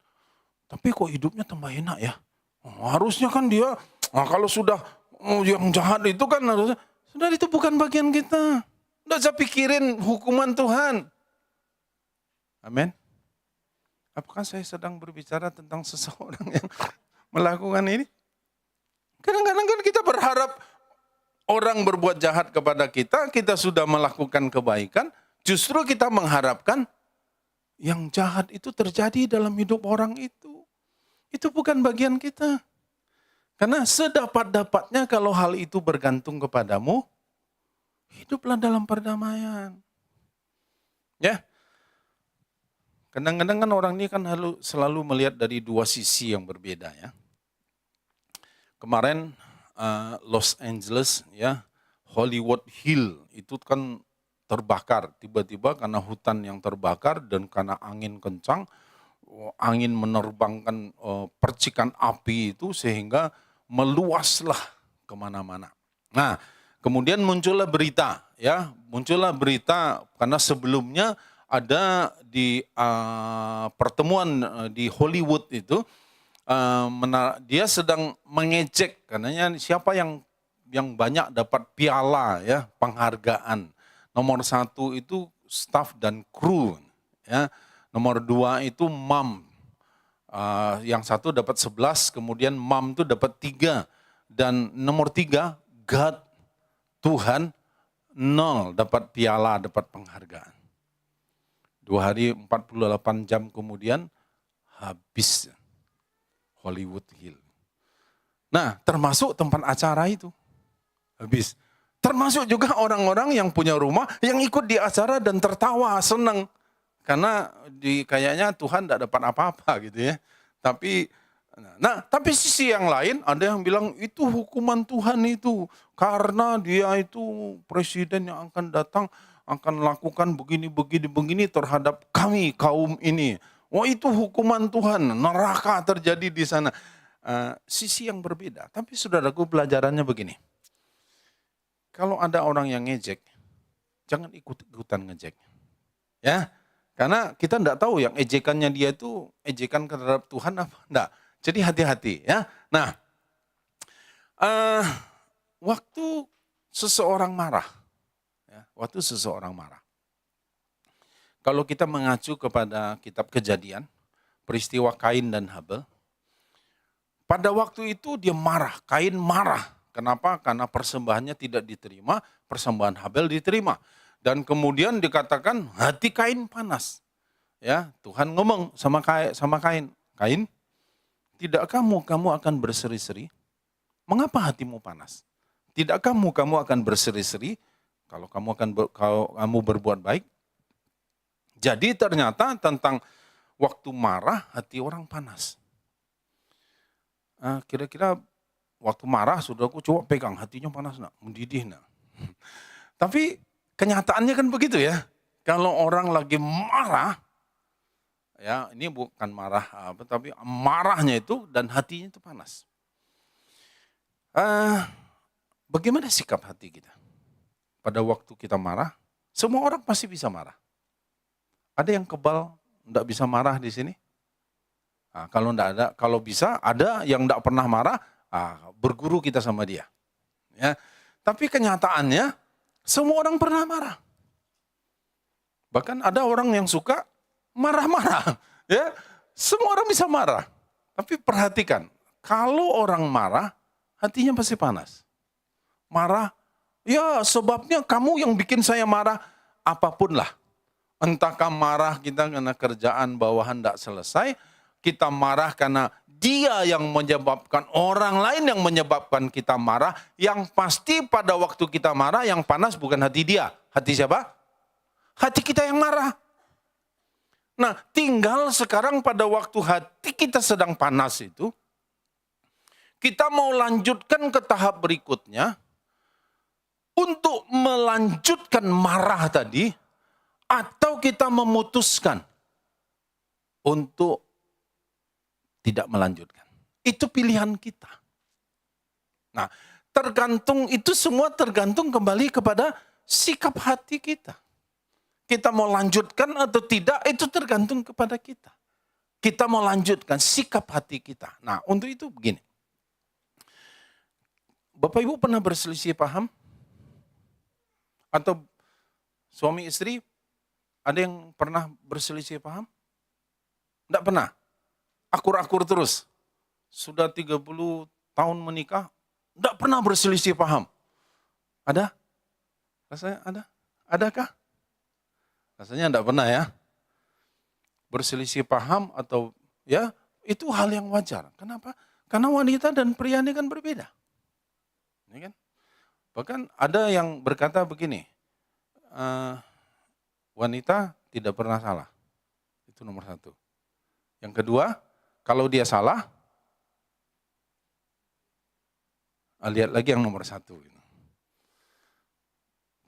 Tapi kok hidupnya tambah enak ya? Harusnya kan dia, kalau sudah yang jahat itu kan harusnya. Sudah itu bukan bagian kita. Tidak usah pikirin hukuman Tuhan. Amin. Apakah saya sedang berbicara tentang seseorang yang melakukan ini? Kadang-kadang kan kita berharap orang berbuat jahat kepada kita, kita sudah melakukan kebaikan, justru kita mengharapkan yang jahat itu terjadi dalam hidup orang itu. Itu bukan bagian kita. Karena sedapat-dapatnya kalau hal itu bergantung kepadamu, hiduplah dalam perdamaian. Ya. Kadang-kadang kan orang ini kan selalu melihat dari dua sisi yang berbeda ya. Kemarin Los Angeles ya, Hollywood Hill itu kan terbakar tiba-tiba karena hutan yang terbakar dan karena angin kencang, angin menerbangkan percikan api itu sehingga meluaslah kemana-mana. Nah, kemudian muncullah berita karena sebelumnya ada di pertemuan di Hollywood itu. Dia sedang mengejek katanya siapa yang banyak dapat piala ya penghargaan. Nomor 1 itu staff dan kru ya. Nomor 2 itu mom. Yang 1 dapat 11, kemudian mom itu dapat 3 dan nomor 3 God Tuhan 0 dapat piala, dapat penghargaan. 2 hari 48 jam kemudian habis Hollywood Hill. Nah, termasuk tempat acara itu. Habis. Termasuk juga orang-orang yang punya rumah yang ikut di acara dan tertawa, senang. Karena kayaknya Tuhan tidak dapat apa-apa gitu ya. Tapi sisi yang lain ada yang bilang itu hukuman Tuhan itu. Karena dia itu presiden yang akan datang akan lakukan begini terhadap kami kaum ini. Oh itu hukuman Tuhan, neraka terjadi di sana. Sisi yang berbeda. Tapi saudaraku pelajarannya begini. Kalau ada orang yang ngejek, jangan ikut-ikutan ngejek. Ya, karena kita tidak tahu yang ejekannya dia itu ejekan terhadap Tuhan apa enggak. Jadi hati-hati ya. Nah, waktu seseorang marah. Kalau kita mengacu kepada kitab Kejadian, peristiwa Kain dan Habel, pada waktu itu dia marah, Kain marah. Kenapa? Karena persembahannya tidak diterima, persembahan Habel diterima. Dan kemudian dikatakan hati Kain panas. Ya, Tuhan ngomong sama Kain, Kain, tidakkah kamu akan berseri-seri? Mengapa hatimu panas? Tidakkah kamu akan berseri-seri kalau kamu berbuat baik? Jadi ternyata tentang waktu marah hati orang panas. Kira-kira waktu marah saudaraku coba pegang hatinya panas nak, mendidih nak. Tapi kenyataannya kan begitu ya. Kalau orang lagi marah, ya ini bukan marah tapi marahnya itu dan hatinya itu panas. Bagaimana sikap hati kita? Pada waktu kita marah, semua orang pasti bisa marah. Ada yang kebal, tidak bisa marah di sini? Nah, kalau bisa, ada yang tidak pernah marah, berguru kita sama dia. Ya. Tapi kenyataannya, Semua orang pernah marah. Bahkan ada orang yang suka marah-marah. Ya, semua orang bisa marah. Tapi perhatikan, kalau orang marah, hatinya pasti panas. Marah, ya sebabnya kamu yang bikin saya marah, apapun lah. Entahkah marah kita karena kerjaan bawahan tidak selesai, kita marah karena dia yang menyebabkan, orang lain yang menyebabkan kita marah, yang pasti pada waktu kita marah yang panas bukan hati dia. Hati siapa? Hati kita yang marah. Nah, tinggal sekarang pada waktu hati kita sedang panas itu, kita mau lanjutkan ke tahap berikutnya, untuk melanjutkan marah tadi, atau kita memutuskan untuk tidak melanjutkan. Itu pilihan kita. Nah, itu semua tergantung kembali kepada sikap hati kita. Kita mau lanjutkan atau tidak, itu tergantung kepada kita. Kita mau lanjutkan sikap hati kita. Nah, untuk itu begini. Bapak Ibu pernah berselisih paham? Atau suami istri, ada yang pernah berselisih paham? Tidak pernah. Akur-akur terus. Sudah 30 tahun menikah, tidak pernah berselisih paham. Ada? Rasanya ada? Adakah? Rasanya tidak pernah ya. Berselisih paham atau ya itu hal yang wajar. Kenapa? Karena wanita dan pria ini kan berbeda. Ini kan? Bahkan ada yang berkata begini, wanita tidak pernah salah. Itu nomor satu. Yang kedua, kalau dia salah, lihat lagi yang nomor satu.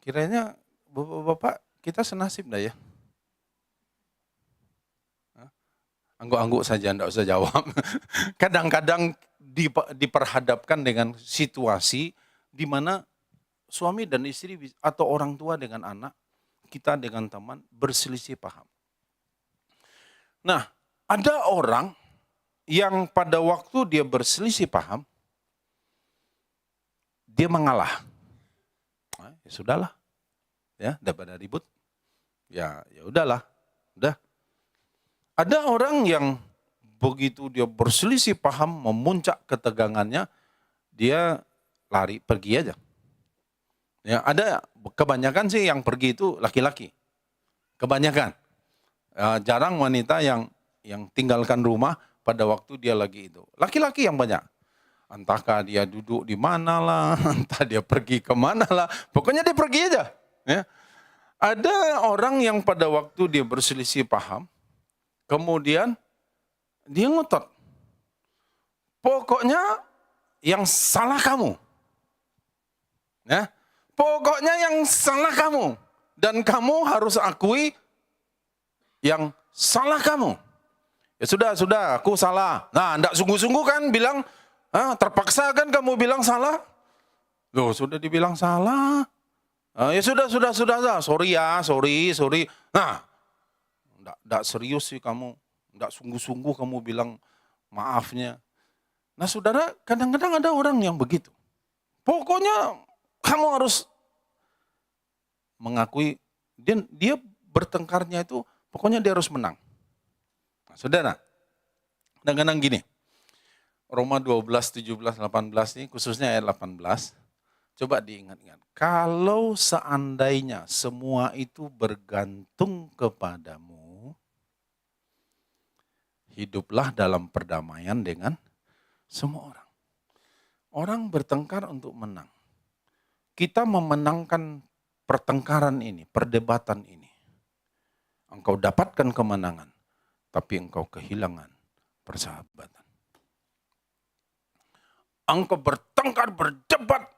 Kiranya bapak-bapak kita senasib dah ya. Angguk-angguk saja, enggak usah jawab. Kadang-kadang diperhadapkan dengan situasi di mana suami dan istri atau orang tua dengan anak, kita dengan teman berselisih paham. Nah, ada orang yang pada waktu dia berselisih paham, dia mengalah. Nah, ya sudahlah, ya daripada ribut, ya udahlah, udah. Ada orang yang begitu dia berselisih paham, memuncak ketegangannya, dia lari pergi aja. Ya ada kebanyakan sih yang pergi itu laki-laki, kebanyakan. Jarang wanita yang tinggalkan rumah pada waktu dia lagi itu. Laki-laki yang banyak. Entahkah dia duduk di mana lah, entah dia pergi kemana lah. Pokoknya dia pergi aja. Ya. Ada orang yang pada waktu dia berselisih paham, kemudian dia ngotot. Pokoknya yang salah kamu. Ya. Pokoknya yang salah kamu. Dan kamu harus akui yang salah kamu. Ya sudah, aku salah. Nah, enggak sungguh-sungguh kan bilang, terpaksa kan kamu bilang salah? Loh, sudah dibilang salah. Ya sudah. Sorry ya, sorry. Nah, enggak serius sih kamu. Enggak sungguh-sungguh kamu bilang maafnya. Nah, saudara, kadang-kadang ada orang yang begitu. Pokoknya kamu harus mengakui, dia bertengkarnya itu, pokoknya dia harus menang. Saudara, kadang-kadang gini, Roma 12, 17, 18 ini khususnya ayat 18, coba diingat-ingat. Kalau seandainya semua itu bergantung kepadamu, hiduplah dalam perdamaian dengan semua orang. Orang bertengkar untuk menang. Kita memenangkan pertengkaran ini, perdebatan ini. Engkau dapatkan kemenangan, tapi engkau kehilangan persahabatan. Engkau bertengkar, berdebat,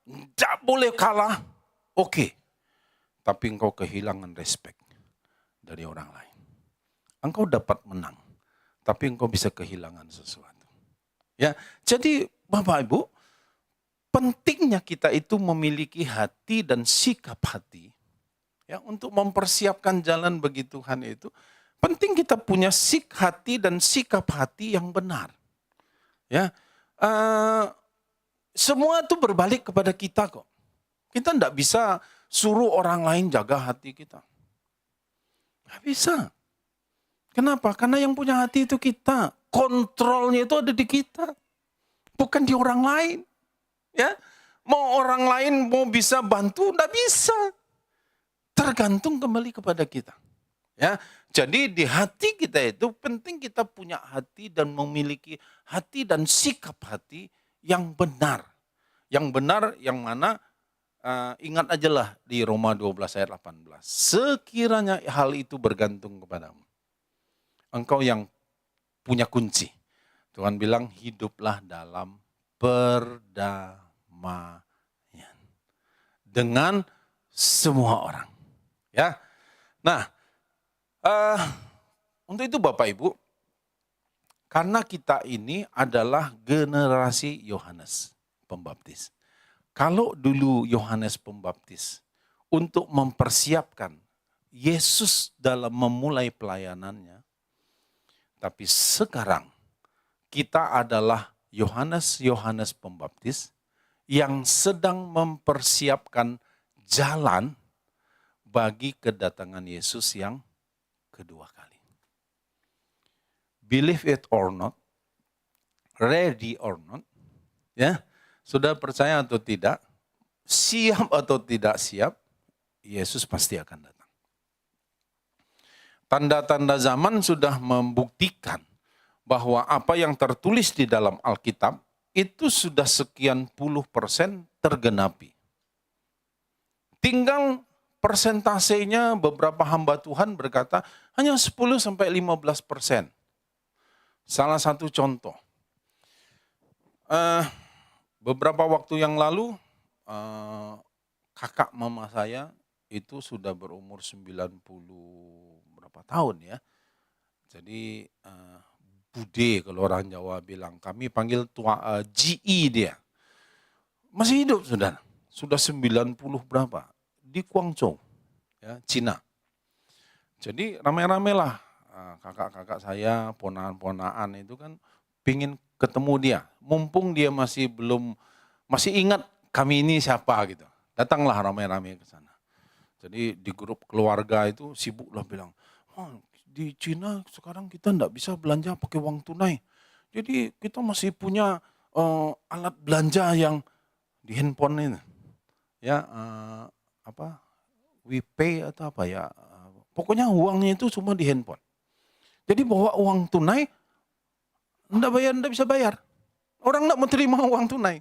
tidak boleh kalah, oke. Tapi engkau kehilangan respect dari orang lain. Engkau dapat menang, tapi engkau bisa kehilangan sesuatu. Ya, jadi Bapak Ibu, pentingnya kita itu memiliki hati dan sikap hati, ya, untuk mempersiapkan jalan bagi Tuhan itu. Penting kita punya hati dan sikap hati yang benar. Ya, semua itu berbalik kepada kita kok. Kita tidak bisa suruh orang lain jaga hati kita. Nggak bisa. Kenapa? Karena yang punya hati itu kita. Kontrolnya itu ada di kita. Bukan di orang lain. Ya, mau orang lain mau bisa bantu, nggak bisa. Tergantung kembali kepada kita. Ya, jadi di hati kita itu penting kita punya hati dan memiliki hati dan sikap hati yang benar. Yang benar yang mana ingat aja lah di Roma 12 ayat 18. Sekiranya hal itu bergantung kepadamu. Engkau yang punya kunci. Tuhan bilang hiduplah dalam perdamaian dengan semua orang. Ya. Nah, untuk itu Bapak Ibu, karena kita ini adalah generasi Yohanes Pembaptis. Kalau dulu Yohanes Pembaptis untuk mempersiapkan Yesus dalam memulai pelayanannya, tapi sekarang kita adalah Yohanes Pembaptis yang sedang mempersiapkan jalan bagi kedatangan Yesus yang kedua kali. Believe it or not, ready or not, ya, sudah percaya atau tidak, siap atau tidak siap, Yesus pasti akan datang. Tanda-tanda zaman sudah membuktikan bahwa apa yang tertulis di dalam Alkitab itu sudah sekian puluh % tergenapi. Tinggal persentasenya beberapa hamba Tuhan berkata hanya 10-15%. Salah satu contoh, beberapa waktu yang lalu kakak mama saya itu sudah berumur 90 berapa tahun ya. Jadi Bude kalau orang Jawa bilang, kami panggil tua GI dia. Masih hidup saudara, sudah 90 berapa. Di Guangzhou, ya, Cina. Jadi rame-rame lah kakak-kakak saya, ponaan-ponaan itu kan pingin ketemu dia. Mumpung dia masih ingat kami ini siapa gitu. Datanglah rame-rame ke sana. Jadi di grup keluarga itu sibuk lah bilang, oh, di Cina sekarang kita enggak bisa belanja pakai uang tunai. Jadi kita masih punya alat belanja yang di handphone ini. Ya, WePay atau apa ya, pokoknya uangnya itu cuma di handphone. Jadi bawa uang tunai, enggak bisa bayar. Orang enggak mau terima uang tunai.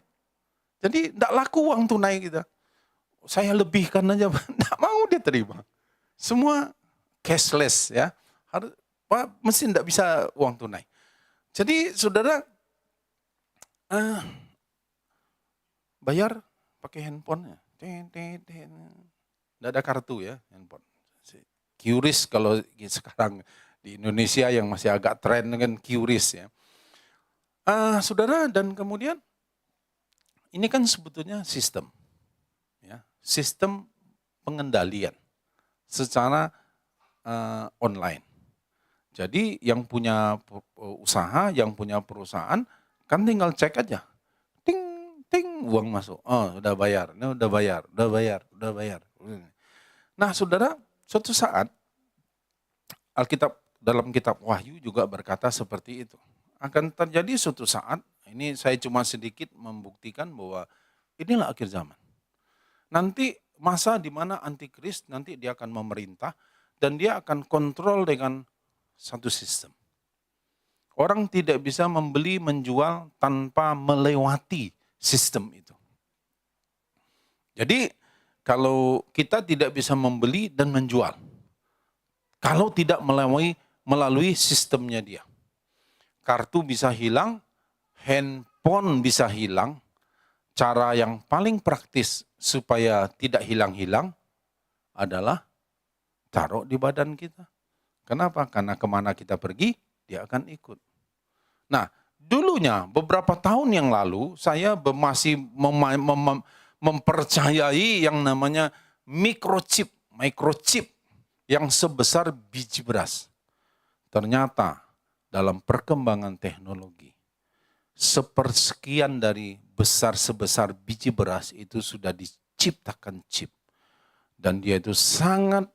Jadi enggak laku uang tunai kita. Saya lebihkan aja, enggak mau dia terima. Semua cashless ya, mesti enggak bisa uang tunai. Jadi saudara, bayar pakai handphone ya. Tidak ada kartu ya handphone. QRIS kalau sekarang di Indonesia yang masih agak tren dengan QRIS ya. Saudara, dan kemudian ini kan sebetulnya sistem. Ya, sistem pengendalian secara online. Jadi yang punya usaha, yang punya perusahaan kan tinggal cek aja. Ting, uang masuk. Oh, udah bayar. Udah bayar. Nah, saudara, suatu saat Alkitab dalam kitab Wahyu juga berkata seperti itu. Akan terjadi suatu saat, ini saya cuma sedikit membuktikan bahwa inilah akhir zaman. Nanti masa di mana antikris nanti dia akan memerintah dan dia akan kontrol dengan satu sistem. Orang tidak bisa membeli menjual tanpa melewati sistem itu. Jadi kalau kita tidak bisa membeli dan menjual, kalau tidak melalui sistemnya dia. Kartu bisa hilang, handphone bisa hilang. Cara yang paling praktis supaya tidak hilang-hilang adalah taruh di badan kita. Kenapa? Karena kemana kita pergi, dia akan ikut. Nah, dulunya beberapa tahun yang lalu saya masih mempercayai yang namanya microchip yang sebesar biji beras. Ternyata dalam perkembangan teknologi, sepersekian dari sebesar biji beras itu sudah diciptakan chip. Dan dia itu sangat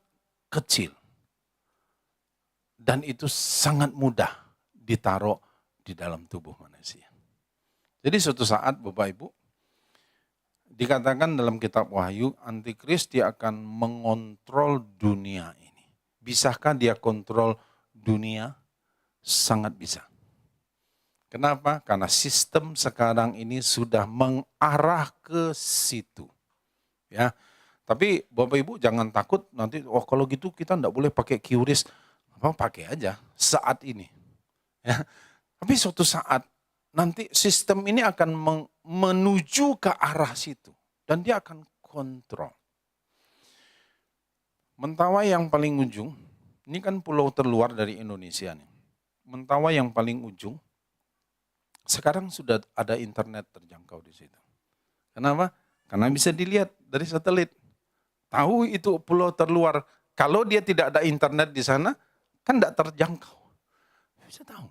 kecil. Dan itu sangat mudah ditaruh di dalam tubuh manusia. Jadi suatu saat Bapak Ibu, dikatakan dalam kitab Wahyu, antikris dia akan mengontrol dunia ini. Bisakah dia kontrol dunia? Sangat bisa. Kenapa? Karena sistem sekarang ini sudah mengarah ke situ. Ya, tapi Bapak Ibu jangan takut nanti, kalau gitu kita enggak boleh pakai QRIS. Pakai aja saat ini. Ya. Tapi suatu saat nanti sistem ini akan menuju ke arah situ. Dan dia akan kontrol. Mentawai yang paling ujung, ini kan pulau terluar dari Indonesia nih. Mentawai yang paling ujung, sekarang sudah ada internet terjangkau di situ. Kenapa? Karena bisa dilihat dari satelit. Tahu itu pulau terluar. Kalau dia tidak ada internet di sana, kan tidak terjangkau. Bisa tahu.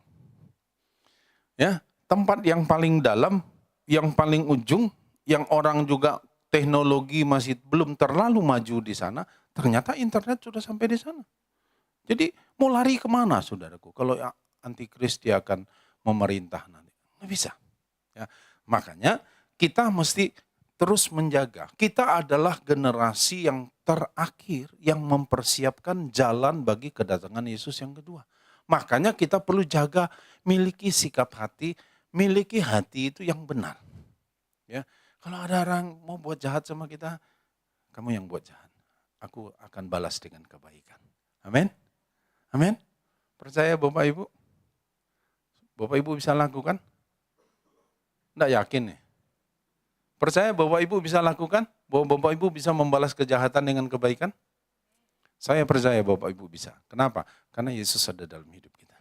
Ya, tempat yang paling dalam, yang paling ujung, yang orang juga teknologi masih belum terlalu maju di sana, ternyata internet sudah sampai di sana. Jadi mau lari kemana saudaraku? Kalau antikris dia akan memerintah nanti. Nggak bisa. Ya, makanya kita mesti terus menjaga. Kita adalah generasi yang terakhir yang mempersiapkan jalan bagi kedatangan Yesus yang kedua. Makanya kita perlu jaga, miliki sikap hati, miliki hati itu yang benar. Ya, kalau ada orang mau buat jahat sama kita, kamu yang buat jahat. Aku akan balas dengan kebaikan. Amin. Amin. Percaya Bapak Ibu? Bapak Ibu bisa lakukan? Enggak yakin nih. Percaya Bapak Ibu bisa lakukan? Bahwa Bapak Ibu bisa membalas kejahatan dengan kebaikan? Saya percaya Bapak Ibu bisa. Kenapa? Karena Yesus ada dalam hidup kita.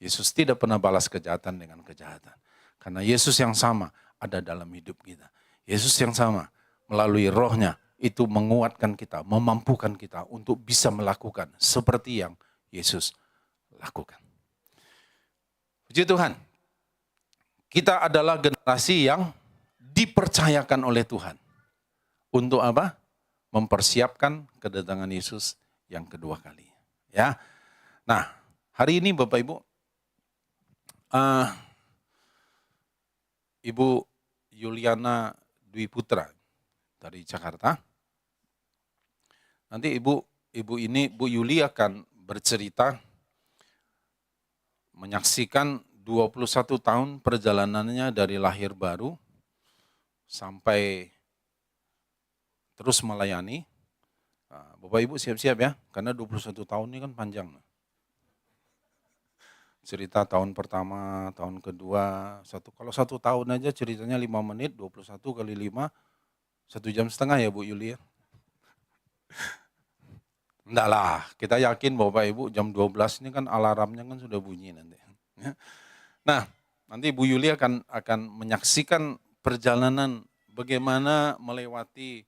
Yesus tidak pernah balas kejahatan dengan kejahatan. Karena Yesus yang sama ada dalam hidup kita. Yesus yang sama melalui rohnya itu menguatkan kita, memampukan kita untuk bisa melakukan seperti yang Yesus lakukan. Puji Tuhan. Kita adalah generasi yang dipercayakan oleh Tuhan. Untuk apa? Mempersiapkan kedatangan Yesus yang kedua kali. Ya. Nah, hari ini Bapak Ibu, Ibu Yuliana Dwi Putra dari Jakarta. Nanti Bu Yuli akan bercerita menyaksikan 21 tahun perjalanannya dari lahir baru sampai terus melayani. Bapak Ibu siap-siap ya, karena 21 tahun ini kan panjang. Cerita tahun pertama, tahun kedua, kalau 1 tahun aja ceritanya 5 menit, 21 kali 5, 1,5 jam ya Bu Yuli ya. Enggak lah, kita yakin Bapak Ibu jam 12 ini kan alarmnya kan sudah bunyi nanti. Nah, nanti Bu Yuli akan menyaksikan perjalanan bagaimana melewati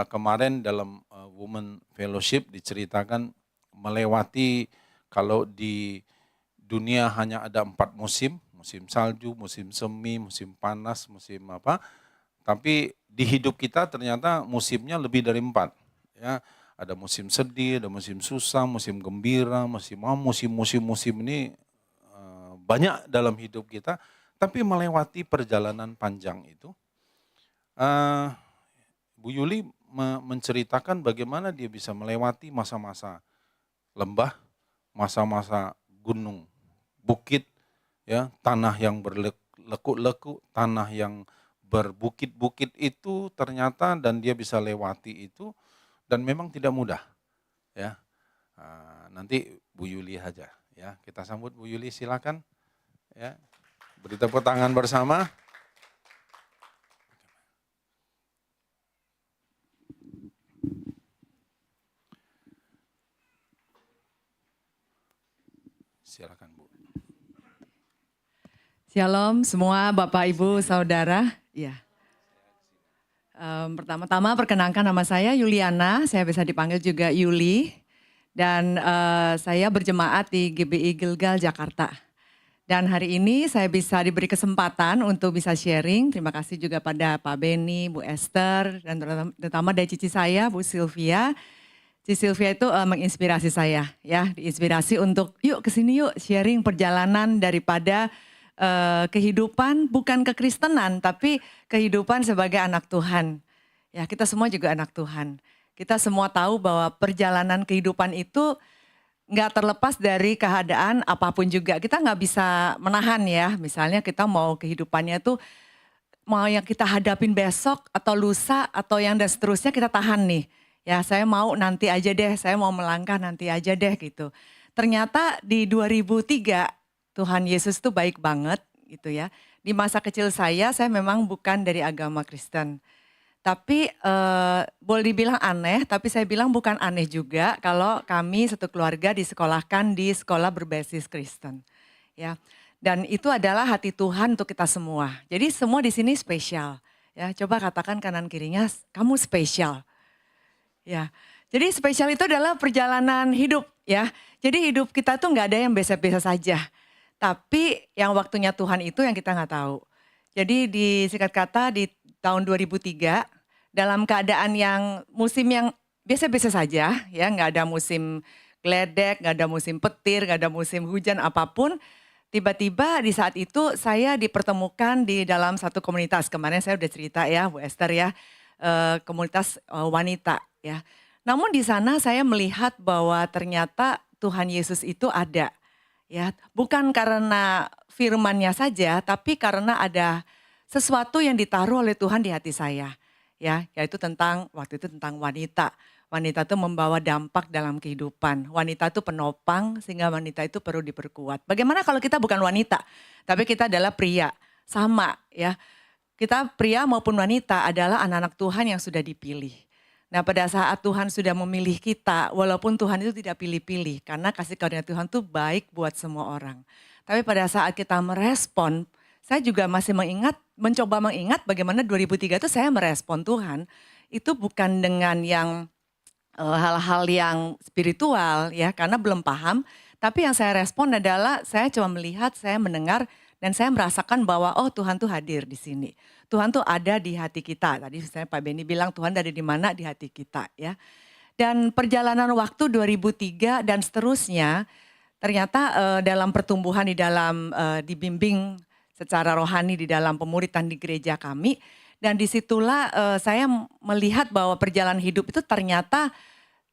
kemarin dalam Women Fellowship diceritakan melewati kalau di dunia hanya ada 4 musim, musim salju, musim semi, musim panas, musim apa. Tapi di hidup kita ternyata musimnya lebih dari 4. Ya, ada musim sedih, ada musim susah, musim gembira, musim ini banyak dalam hidup kita. Tapi melewati perjalanan panjang itu, Bu Yuli menceritakan bagaimana dia bisa melewati masa-masa lembah, masa-masa gunung, bukit, ya, tanah yang berlekuk-lekuk, tanah yang berbukit-bukit itu ternyata dan dia bisa lewati itu dan memang tidak mudah, ya. Nanti Bu Yuli aja, ya. Kita sambut Bu Yuli, silakan, ya. Beri tepuk tangan bersama. Silakan Bu. Shalom semua Bapak Ibu Saudara. Ya. Pertama-tama perkenalkan nama saya Yuliana, saya bisa dipanggil juga Yuli. Dan saya berjemaat di GBI Gilgal Jakarta. Dan hari ini saya bisa diberi kesempatan untuk bisa sharing. Terima kasih juga pada Pak Beni, Bu Esther, dan terutama dari cici saya, Bu Sylvia. Cici Sylvia itu menginspirasi saya, ya, diinspirasi untuk yuk kesini yuk sharing perjalanan daripada kehidupan bukan kekristenan, tapi kehidupan sebagai anak Tuhan. Ya, kita semua juga anak Tuhan. Kita semua tahu bahwa perjalanan kehidupan itu nggak terlepas dari keadaan apapun juga. Kita nggak bisa menahan ya. Misalnya kita mau kehidupannya tuh mau yang kita hadapin besok atau lusa atau yang dan seterusnya kita tahan nih. Ya saya mau nanti aja deh, saya mau melangkah nanti aja deh gitu. Ternyata di 2003 Tuhan Yesus tuh baik banget gitu ya. Di masa kecil saya memang bukan dari agama Kristen. Tapi boleh dibilang aneh, tapi saya bilang bukan aneh juga kalau kami satu keluarga disekolahkan di sekolah berbasis Kristen. Ya, dan itu adalah hati Tuhan untuk kita semua. Jadi semua di sini spesial. Ya, coba katakan kanan kirinya, kamu spesial. Ya, jadi spesial itu adalah perjalanan hidup ya. Jadi hidup kita tuh nggak ada yang biasa-biasa saja. Tapi yang waktunya Tuhan itu yang kita nggak tahu. Jadi di singkat kata di tahun 2003 dalam keadaan yang musim yang biasa-biasa saja ya, nggak ada musim geledek, nggak ada musim petir, nggak ada musim hujan apapun. Tiba-tiba di saat itu saya dipertemukan di dalam satu komunitas. Kemarin saya udah cerita ya Bu Esther ya, komunitas wanita ya. Namun di sana saya melihat bahwa ternyata Tuhan Yesus itu ada ya, bukan karena firman-Nya saja, tapi karena ada sesuatu yang ditaruh oleh Tuhan di hati saya. Ya, yaitu waktu itu tentang wanita. Wanita itu membawa dampak dalam kehidupan. Wanita itu penopang sehingga wanita itu perlu diperkuat. Bagaimana kalau kita bukan wanita, tapi kita adalah pria? Sama ya. Kita pria maupun wanita adalah anak-anak Tuhan yang sudah dipilih. Nah, pada saat Tuhan sudah memilih kita, walaupun Tuhan itu tidak pilih-pilih, karena kasih karunia Tuhan itu baik buat semua orang. Tapi pada saat kita merespon, saya juga masih mencoba mengingat bagaimana 2003 itu saya merespon Tuhan. Itu bukan dengan yang hal-hal yang spiritual ya, karena belum paham. Tapi yang saya respon adalah saya cuma melihat, saya mendengar, dan saya merasakan bahwa oh Tuhan tuh hadir di sini. Tuhan tuh ada di hati kita. Tadi misalnya Pak Beni bilang Tuhan ada di mana? Di hati kita ya. Dan perjalanan waktu 2003 dan seterusnya, ternyata dalam pertumbuhan dibimbing secara rohani di dalam pemuritan di gereja kami. Dan disitulah saya melihat bahwa perjalanan hidup itu ternyata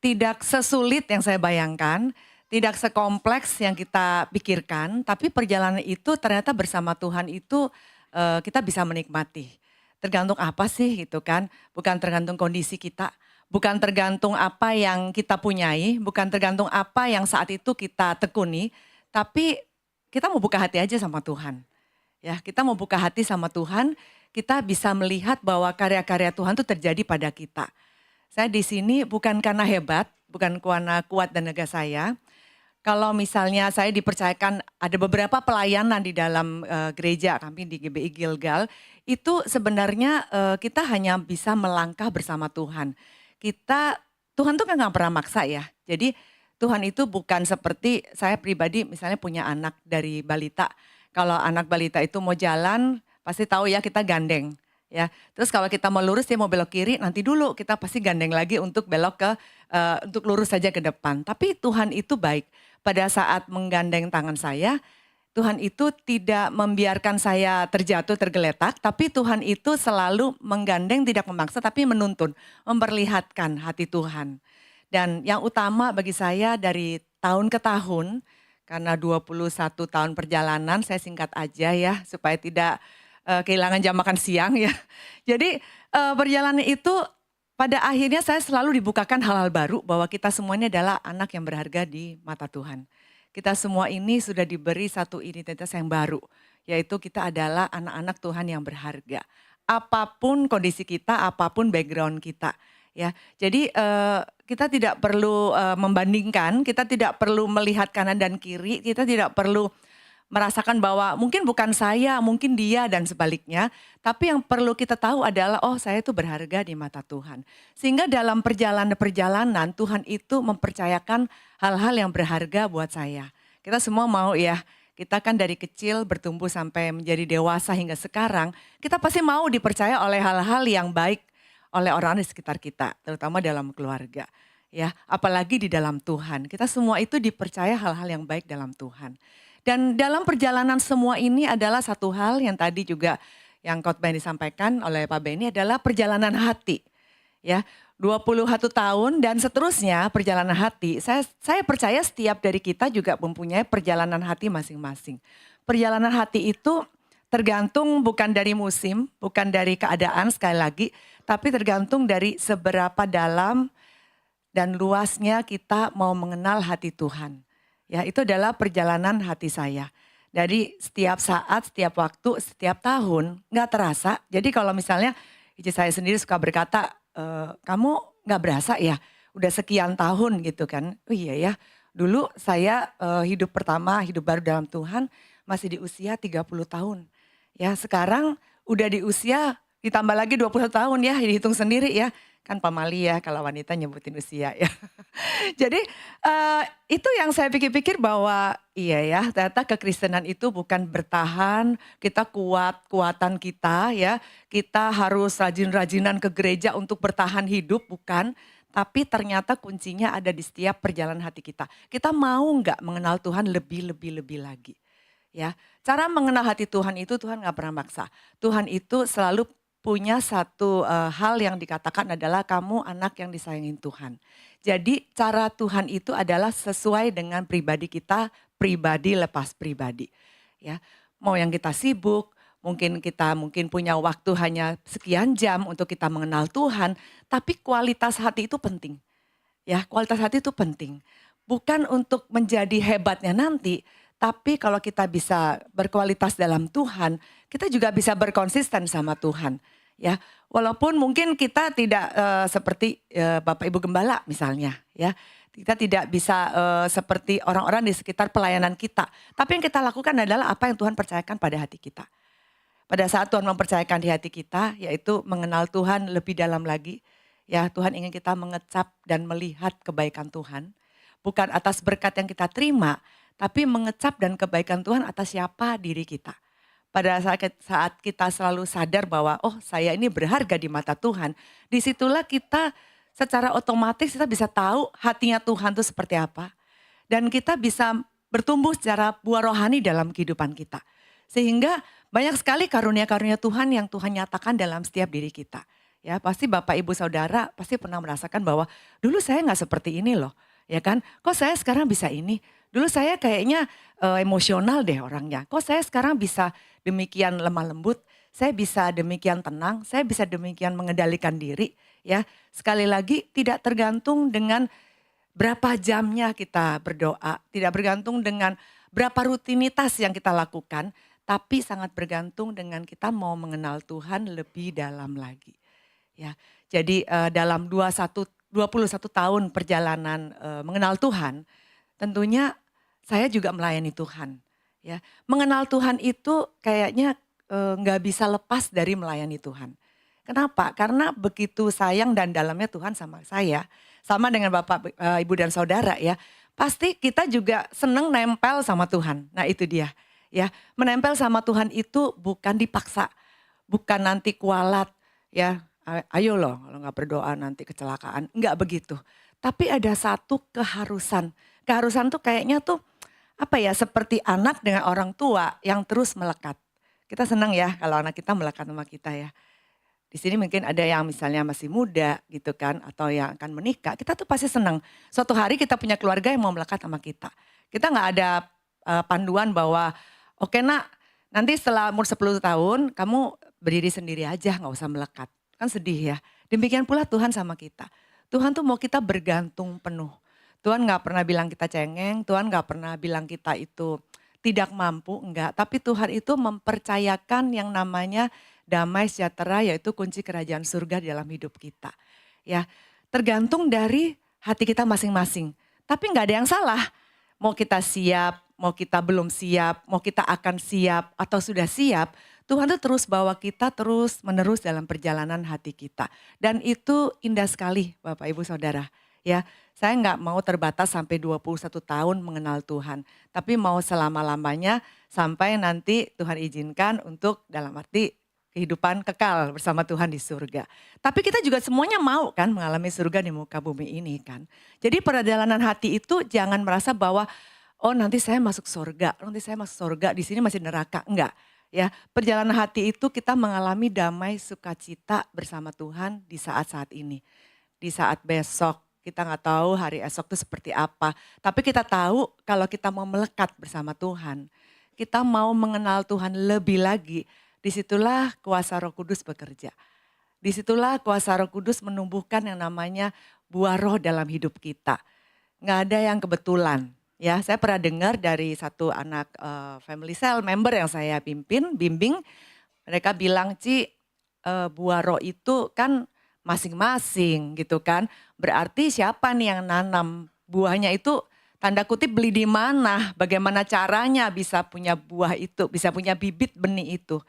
tidak sesulit yang saya bayangkan. Tidak sekompleks yang kita pikirkan. Tapi perjalanan itu ternyata bersama Tuhan itu kita bisa menikmati. Tergantung apa sih gitu kan. Bukan tergantung kondisi kita. Bukan tergantung apa yang kita punyai. Bukan tergantung apa yang saat itu kita tekuni. Tapi kita mau buka hati aja sama Tuhan. Ya, kita mau buka hati sama Tuhan, kita bisa melihat bahwa karya-karya Tuhan itu terjadi pada kita. Saya di sini bukan karena hebat, bukan karena kuat dan tenaga saya. Kalau misalnya saya dipercayakan ada beberapa pelayanan di dalam gereja kami di GBI Gilgal, itu sebenarnya kita hanya bisa melangkah bersama Tuhan. Tuhan tuh nggak pernah maksa ya. Jadi Tuhan itu bukan seperti saya pribadi misalnya punya anak dari balita. Kalau anak balita itu mau jalan, pasti tahu ya kita gandeng. Ya, terus kalau kita mau lurus dia mau belok kiri, nanti dulu kita pasti gandeng lagi untuk belok untuk lurus saja ke depan. Tapi Tuhan itu baik. Pada saat menggandeng tangan saya, Tuhan itu tidak membiarkan saya terjatuh, tergeletak. Tapi Tuhan itu selalu menggandeng, tidak memaksa, tapi menuntun, memperlihatkan hati Tuhan. Dan yang utama bagi saya dari tahun ke tahun, karena 21 tahun perjalanan, saya singkat aja ya, supaya tidak kehilangan jam makan siang ya. Jadi perjalanan itu pada akhirnya saya selalu dibukakan hal-hal baru bahwa kita semuanya adalah anak yang berharga di mata Tuhan. Kita semua ini sudah diberi satu identitas yang baru, yaitu kita adalah anak-anak Tuhan yang berharga. Apapun kondisi kita, apapun background kita. Ya, jadi kita tidak perlu membandingkan, kita tidak perlu melihat kanan dan kiri, kita tidak perlu merasakan bahwa mungkin bukan saya, mungkin dia dan sebaliknya. Tapi yang perlu kita tahu adalah oh saya itu berharga di mata Tuhan. Sehingga dalam perjalanan Tuhan itu mempercayakan hal-hal yang berharga buat saya. Kita semua mau ya, Kita kan dari kecil bertumbuh sampai menjadi dewasa hingga sekarang, kita pasti mau dipercaya oleh hal-hal yang baik oleh orang di sekitar kita, terutama dalam keluarga. Ya, apalagi di dalam Tuhan. Kita semua itu dipercaya hal-hal yang baik dalam Tuhan. Dan dalam perjalanan semua ini adalah satu hal yang tadi juga yang khotbah yang disampaikan oleh Pak Benny adalah perjalanan hati. Ya, 21 tahun dan seterusnya perjalanan hati. Saya percaya setiap dari kita juga mempunyai perjalanan hati masing-masing. Perjalanan hati itu tergantung bukan dari musim, bukan dari keadaan sekali lagi, tapi tergantung dari seberapa dalam dan luasnya kita mau mengenal hati Tuhan. Ya, itu adalah perjalanan hati saya. Dari setiap saat, setiap waktu, setiap tahun nggak terasa. Jadi kalau misalnya istri saya sendiri suka berkata, kamu nggak berasa ya udah sekian tahun gitu kan. Oh iya ya, dulu saya hidup pertama, hidup baru dalam Tuhan masih di usia 30 tahun. Ya sekarang udah di usia ditambah lagi 21 tahun ya, dihitung sendiri ya. Kan pamali ya kalau wanita nyebutin usia ya. Jadi itu yang saya pikir-pikir bahwa iya ya ternyata kekristenan itu bukan bertahan, kita kuatan kita ya. Kita harus rajin-rajinan ke gereja untuk bertahan hidup, bukan. Tapi ternyata kuncinya ada di setiap perjalanan hati kita. Kita mau nggak mengenal Tuhan lebih lagi. Ya, cara mengenal hati Tuhan itu Tuhan nggak pernah maksa. Tuhan itu selalu punya satu hal yang dikatakan adalah kamu anak yang disayangin Tuhan. Jadi cara Tuhan itu adalah sesuai dengan pribadi kita, pribadi lepas pribadi. Ya, mau yang kita sibuk, mungkin kita punya waktu hanya sekian jam untuk kita mengenal Tuhan, tapi kualitas hati itu penting. Ya, kualitas hati itu penting. Bukan untuk menjadi hebatnya nanti, tapi kalau kita bisa berkualitas dalam Tuhan, kita juga bisa berkonsisten sama Tuhan. Ya, walaupun mungkin kita tidak seperti Bapak Ibu Gembala misalnya, ya, kita tidak bisa seperti orang-orang di sekitar pelayanan kita. Tapi yang kita lakukan adalah apa yang Tuhan percayakan pada hati kita. Pada saat Tuhan mempercayakan di hati kita, yaitu mengenal Tuhan lebih dalam lagi. Ya, Tuhan ingin kita mengecap dan melihat kebaikan Tuhan, bukan atas berkat yang kita terima, tapi mengecap dan kebaikan Tuhan atas siapa diri kita. Pada saat kita selalu sadar bahwa oh saya ini berharga di mata Tuhan. Disitulah kita secara otomatis kita bisa tahu hatinya Tuhan itu seperti apa. Dan kita bisa bertumbuh secara buah rohani dalam kehidupan kita. Sehingga banyak sekali karunia-karunia Tuhan yang Tuhan nyatakan dalam setiap diri kita. Ya pasti Bapak Ibu Saudara pasti pernah merasakan bahwa dulu saya gak seperti ini loh. Ya kan, kok saya sekarang bisa ini? Dulu saya kayaknya emosional deh orangnya. Kok saya sekarang bisa demikian lemah lembut, saya bisa demikian tenang, saya bisa demikian mengendalikan diri. Ya, sekali lagi tidak tergantung dengan berapa jamnya kita berdoa, tidak bergantung dengan berapa rutinitas yang kita lakukan, tapi sangat bergantung dengan kita mau mengenal Tuhan lebih dalam lagi. Ya, jadi dalam 21 tahun perjalanan mengenal Tuhan, tentunya saya juga melayani Tuhan. Ya, mengenal Tuhan itu kayaknya nggak bisa lepas dari melayani Tuhan. Kenapa? Karena begitu sayang dan dalamnya Tuhan sama saya, sama dengan Bapak, Ibu dan Saudara ya. Pasti kita juga senang nempel sama Tuhan. Nah itu dia. Ya, menempel sama Tuhan itu bukan dipaksa, bukan nanti kualat. Ya, ayo loh kalau nggak berdoa nanti kecelakaan. Enggak begitu. Tapi ada satu keharusan. Keharusan tuh kayaknya tuh apa ya seperti anak dengan orang tua yang terus melekat. Kita senang ya kalau anak kita melekat sama kita ya. Di sini mungkin ada yang misalnya masih muda gitu kan atau yang akan menikah. Kita tuh pasti senang. Suatu hari kita punya keluarga yang mau melekat sama kita. Kita nggak ada panduan bahwa oke nak nanti setelah umur 10 tahun kamu berdiri sendiri aja nggak usah melekat. Kan sedih ya. Demikian pula Tuhan sama kita. Tuhan tuh mau kita bergantung penuh. Tuhan gak pernah bilang kita cengeng, Tuhan gak pernah bilang kita itu tidak mampu, enggak. Tapi Tuhan itu mempercayakan yang namanya damai sejahtera yaitu kunci kerajaan surga dalam hidup kita. Ya, tergantung dari hati kita masing-masing. Tapi gak ada yang salah. Mau kita siap, mau kita belum siap, mau kita akan siap atau sudah siap. Tuhan tuh terus bawa kita terus menerus dalam perjalanan hati kita. Dan itu indah sekali Bapak Ibu Saudara. Ya, saya nggak mau terbatas sampai 21 tahun mengenal Tuhan. Tapi mau selama-lamanya sampai nanti Tuhan izinkan untuk dalam arti kehidupan kekal bersama Tuhan di surga. Tapi kita juga semuanya mau kan mengalami surga di muka bumi ini kan. Jadi perjalanan hati itu jangan merasa bahwa oh nanti saya masuk surga, nanti saya masuk surga, di sini masih neraka. Enggak. Ya, perjalanan hati itu kita mengalami damai sukacita bersama Tuhan di saat-saat ini. Di saat besok, kita nggak tahu hari esok itu seperti apa. Tapi kita tahu kalau kita mau melekat bersama Tuhan, kita mau mengenal Tuhan lebih lagi, disitulah kuasa Roh Kudus bekerja. Disitulah kuasa Roh Kudus menumbuhkan yang namanya buah roh dalam hidup kita. Nggak ada yang kebetulan. Ya, saya pernah dengar dari satu anak family cell member yang saya bimbing, mereka bilang, Ci, buah roh itu kan masing-masing gitu kan. Berarti siapa nih yang nanam buahnya itu tanda kutip beli di mana, bagaimana caranya bisa punya buah itu, bisa punya bibit benih itu.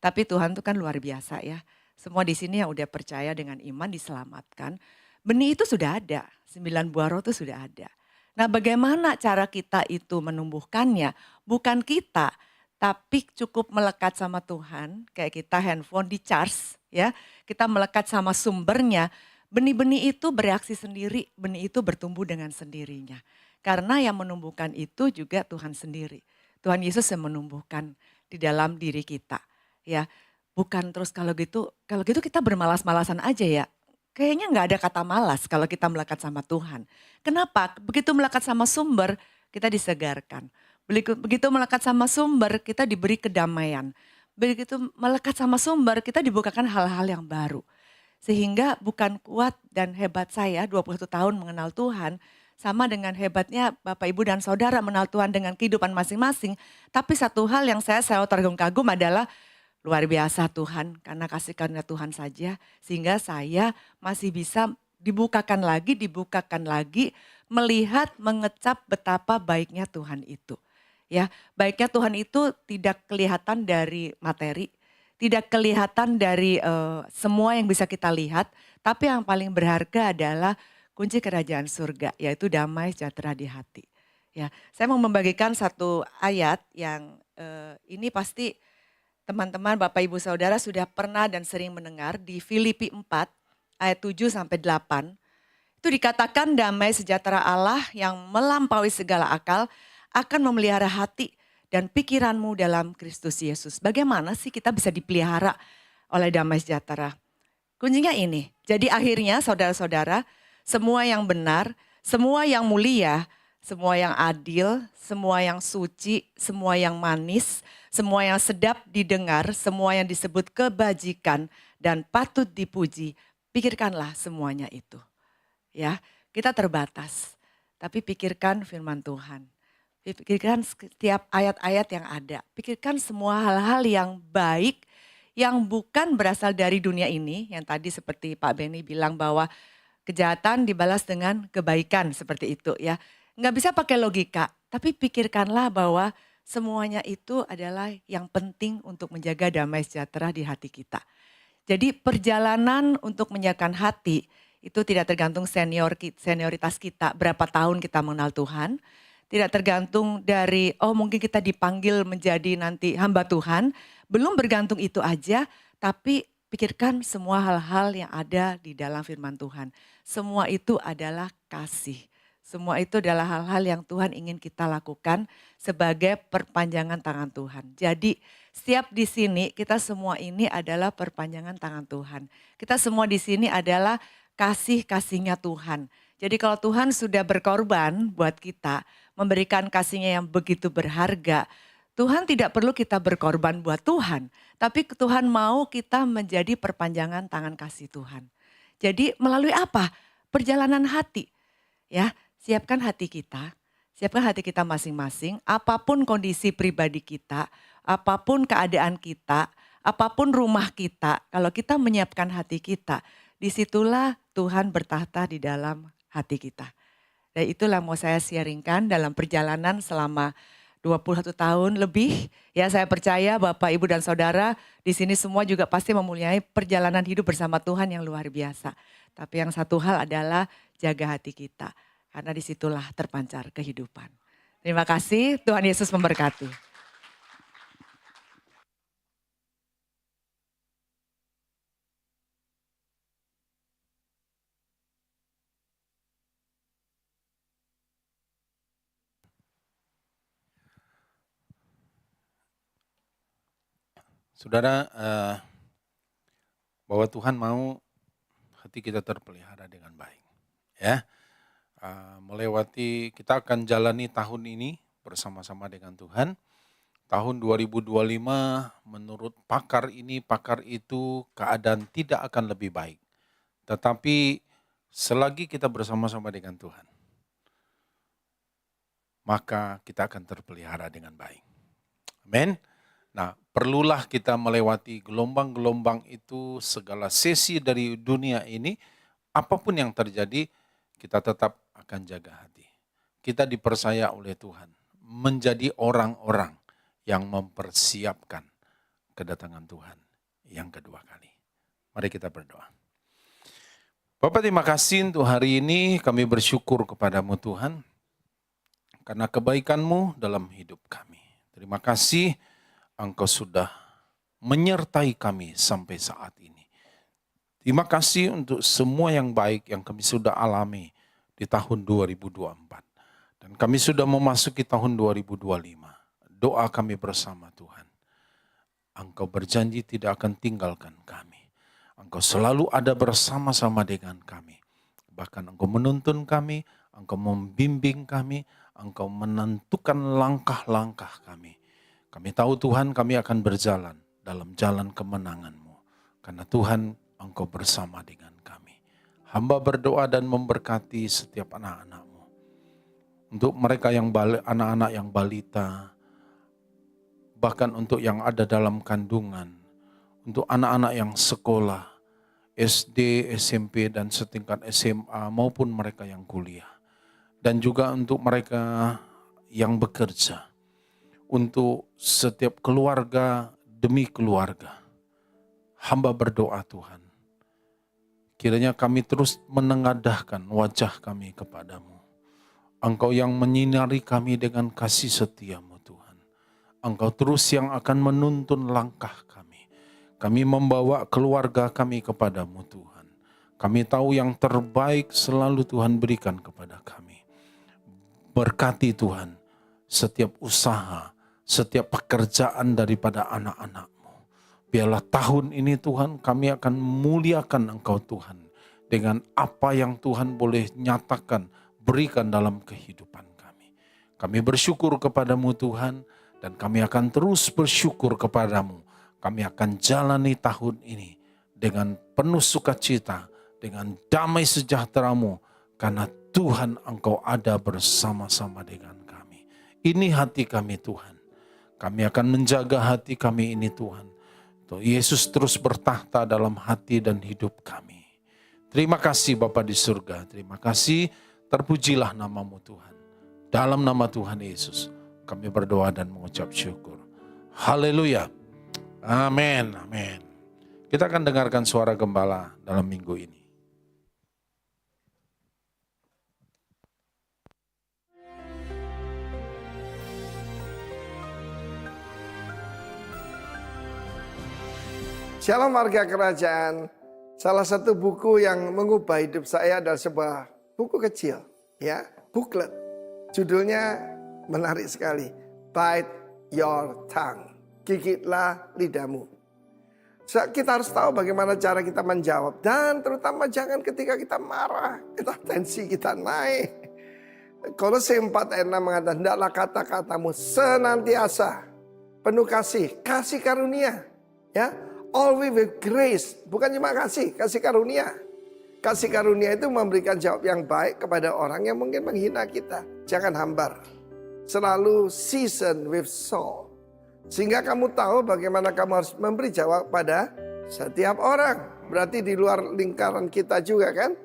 Tapi Tuhan itu kan luar biasa ya. Semua di sini yang udah percaya dengan iman diselamatkan. Benih itu sudah ada, 9 buah roh itu sudah ada. Nah bagaimana cara kita itu menumbuhkannya? Bukan kita, tapi cukup melekat sama Tuhan. Kayak kita handphone di charge ya. Kita melekat sama sumbernya. Benih-benih itu bereaksi sendiri, benih itu bertumbuh dengan sendirinya. Karena yang menumbuhkan itu juga Tuhan sendiri. Tuhan Yesus yang menumbuhkan di dalam diri kita. Ya, bukan terus kalau gitu kita bermalas-malasan aja ya. Kayaknya nggak ada kata malas kalau kita melekat sama Tuhan. Kenapa? Begitu melekat sama sumber, kita disegarkan. Begitu melekat sama sumber, kita diberi kedamaian. Begitu melekat sama sumber, kita dibukakan hal-hal yang baru. Sehingga bukan kuat dan hebat saya 21 tahun mengenal Tuhan, sama dengan hebatnya Bapak Ibu dan Saudara mengenal Tuhan dengan kehidupan masing-masing. Tapi satu hal yang saya selalu terkagum-kagum adalah luar biasa Tuhan, karena kasih karunia Tuhan saja, sehingga saya masih bisa dibukakan lagi, melihat, mengecap betapa baiknya Tuhan itu. Ya, baiknya Tuhan itu tidak kelihatan dari materi, tidak kelihatan dari semua yang bisa kita lihat, tapi yang paling berharga adalah kunci kerajaan surga, yaitu damai sejahtera di hati. Ya, saya mau membagikan satu ayat yang ini pasti teman-teman, Bapak, Ibu, Saudara sudah pernah dan sering mendengar di Filipi 4 ayat 7 sampai 8. Itu dikatakan damai sejahtera Allah yang melampaui segala akal akan memelihara hati dan pikiranmu dalam Kristus Yesus. Bagaimana sih kita bisa dipelihara oleh damai sejahtera? Kuncinya ini, jadi akhirnya saudara-saudara, semua yang benar, semua yang mulia, semua yang adil, semua yang suci, semua yang manis, semua yang sedap didengar, semua yang disebut kebajikan dan patut dipuji, pikirkanlah semuanya itu. Ya, kita terbatas, tapi pikirkan firman Tuhan. Pikirkan setiap ayat-ayat yang ada. Pikirkan semua hal-hal yang baik, yang bukan berasal dari dunia ini, yang tadi seperti Pak Benny bilang bahwa kejahatan dibalas dengan kebaikan seperti itu ya. Nggak bisa pakai logika, tapi pikirkanlah bahwa semuanya itu adalah yang penting untuk menjaga damai sejahtera di hati kita. Jadi perjalanan untuk menjaga hati itu tidak tergantung senioritas kita, berapa tahun kita mengenal Tuhan. Tidak tergantung dari, oh mungkin kita dipanggil menjadi nanti hamba Tuhan. Belum bergantung itu aja, tapi pikirkan semua hal-hal yang ada di dalam firman Tuhan. Semua itu adalah kasih. Semua itu adalah hal-hal yang Tuhan ingin kita lakukan sebagai perpanjangan tangan Tuhan. Jadi setiap di sini kita semua ini adalah perpanjangan tangan Tuhan. Kita semua di sini adalah kasih-kasihnya Tuhan. Jadi kalau Tuhan sudah berkorban buat kita, memberikan kasihnya yang begitu berharga, Tuhan tidak perlu kita berkorban buat Tuhan. Tapi Tuhan mau kita menjadi perpanjangan tangan kasih Tuhan. Jadi melalui apa? Perjalanan hati. Ya, siapkan hati kita masing-masing, apapun kondisi pribadi kita, apapun keadaan kita, apapun rumah kita, kalau kita menyiapkan hati kita, disitulah Tuhan bertahta di dalam hati kita. Dan itulah mau saya sharingkan dalam perjalanan selama 21 tahun lebih. Ya, saya percaya Bapak, Ibu, dan Saudara di sini semua juga pasti mempunyai perjalanan hidup bersama Tuhan yang luar biasa. Tapi yang satu hal adalah jaga hati kita. Karena disitulah terpancar kehidupan. Terima kasih, Tuhan Yesus memberkati. Saudara, bahwa Tuhan mau hati kita terpelihara dengan baik. Ya, kita akan jalani tahun ini bersama-sama dengan Tuhan. Tahun 2025 menurut pakar ini, pakar itu, keadaan tidak akan lebih baik. Tetapi selagi kita bersama-sama dengan Tuhan, maka kita akan terpelihara dengan baik. Amin. Nah, perlulah kita melewati gelombang-gelombang itu, segala sesi dari dunia ini, apapun yang terjadi, kita tetap akan jaga hati. Kita dipercaya oleh Tuhan menjadi orang-orang yang mempersiapkan kedatangan Tuhan yang kedua kali. Mari kita berdoa. Bapak, terima kasih untuk hari ini, kami bersyukur kepadamu Tuhan, karena kebaikan-Mu dalam hidup kami. Terima kasih Engkau sudah menyertai kami sampai saat ini. Terima kasih untuk semua yang baik yang kami sudah alami di tahun 2024. Dan kami sudah memasuki tahun 2025. Doa kami bersama Tuhan. Engkau berjanji tidak akan tinggalkan kami. Engkau selalu ada bersama-sama dengan kami. Bahkan Engkau menuntun kami, Engkau membimbing kami, Engkau menentukan langkah-langkah kami. Kami tahu Tuhan, kami akan berjalan dalam jalan kemenangan-Mu. Karena Tuhan, Engkau bersama dengan kami. Hamba berdoa dan memberkati setiap anak-anak-Mu. Untuk mereka yang anak-anak yang balita, bahkan untuk yang ada dalam kandungan, untuk anak-anak yang sekolah, SD, SMP, dan setingkat SMA, maupun mereka yang kuliah. Dan juga untuk mereka yang bekerja. Untuk setiap keluarga demi keluarga. Hamba berdoa Tuhan. Kiranya kami terus menengadahkan wajah kami kepadamu. Engkau yang menyinari kami dengan kasih setia-Mu Tuhan. Engkau terus yang akan menuntun langkah kami. Kami membawa keluarga kami kepadamu Tuhan. Kami tahu yang terbaik selalu Tuhan berikan kepada kami. Berkati Tuhan setiap usaha, setiap pekerjaan daripada anak-anak-Mu. Biarlah tahun ini Tuhan kami akan muliakan Engkau Tuhan. Dengan apa yang Tuhan boleh nyatakan, berikan dalam kehidupan kami. Kami bersyukur kepadamu Tuhan dan kami akan terus bersyukur kepadamu. Kami akan jalani tahun ini dengan penuh sukacita, dengan damai sejahtera-Mu. Karena Tuhan Engkau ada bersama-sama dengan kami. Ini hati kami Tuhan. Kami akan menjaga hati kami ini Tuhan. Yesus terus bertahta dalam hati dan hidup kami. Terima kasih Bapa di surga. Terima kasih, terpujilah nama-Mu Tuhan. Dalam nama Tuhan Yesus kami berdoa dan mengucap syukur. Haleluya. Amin. Amin. Kita akan dengarkan suara gembala dalam minggu ini. Shalom warga kerajaan. Salah satu buku yang mengubah hidup saya adalah sebuah buku kecil, ya, booklet. Judulnya menarik sekali. Bite your tongue. Gigitlah lidahmu. Kita harus tahu bagaimana cara kita menjawab, dan terutama jangan ketika kita marah, tensi kita naik. Kolose 4 ayat 6 mengatakan, hendaklah kata-katamu senantiasa penuh kasih karunia, ya. Always with grace, bukan cuma kasih karunia. Kasih karunia itu memberikan jawab yang baik kepada orang yang mungkin menghina kita. Jangan hambar. Selalu season with salt. Sehingga kamu tahu bagaimana kamu harus memberi jawab pada setiap orang. Berarti di luar lingkaran kita juga kan.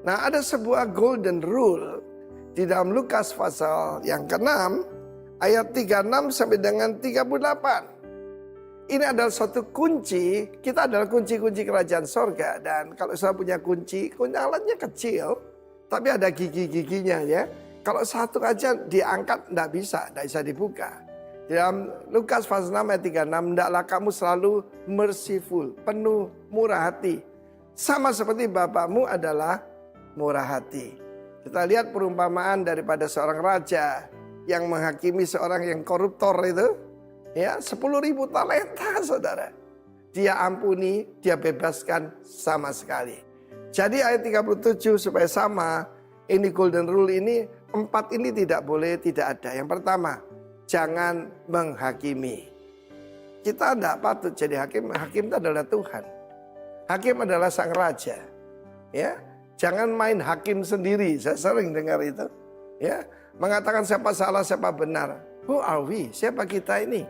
Nah, ada sebuah golden rule di dalam Lukas pasal yang ke-6 ayat 36 sampai dengan 38. Ini adalah suatu kunci, kita adalah kunci-kunci kerajaan sorga. Dan kalau saya punya kunci, kunyalannya kecil, tapi ada gigi-giginya ya. Kalau satu aja diangkat, tidak bisa dibuka. Dalam Lukas pasal 6 ayat 36, hendaklah kamu selalu merciful, penuh murah hati. Sama seperti Bapakmu adalah murah hati. Kita lihat perumpamaan daripada seorang raja yang menghakimi seorang yang koruptor itu. Ya, 10.000 talenta saudara. Dia ampuni, dia bebaskan sama sekali. Jadi ayat 37 supaya sama, ini golden rule ini, 4 ini tidak boleh tidak ada. Yang pertama, jangan menghakimi. Kita tidak patut jadi hakim, hakim itu adalah Tuhan. Hakim adalah sang raja. Ya, jangan main hakim sendiri, saya sering dengar itu. Ya, mengatakan siapa salah, siapa benar. Who are we? Siapa kita ini?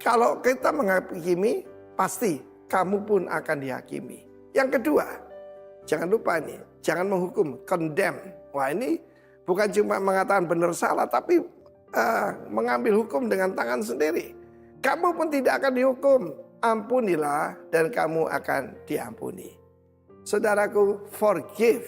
Kalau kita menghakimi, pasti kamu pun akan dihakimi. Yang kedua, jangan lupa ini, jangan menghukum, condemn. Wah, ini bukan cuma mengatakan benar salah, tapi mengambil hukum dengan tangan sendiri. Kamu pun tidak akan dihukum, ampunilah dan kamu akan diampuni. Saudaraku, forgive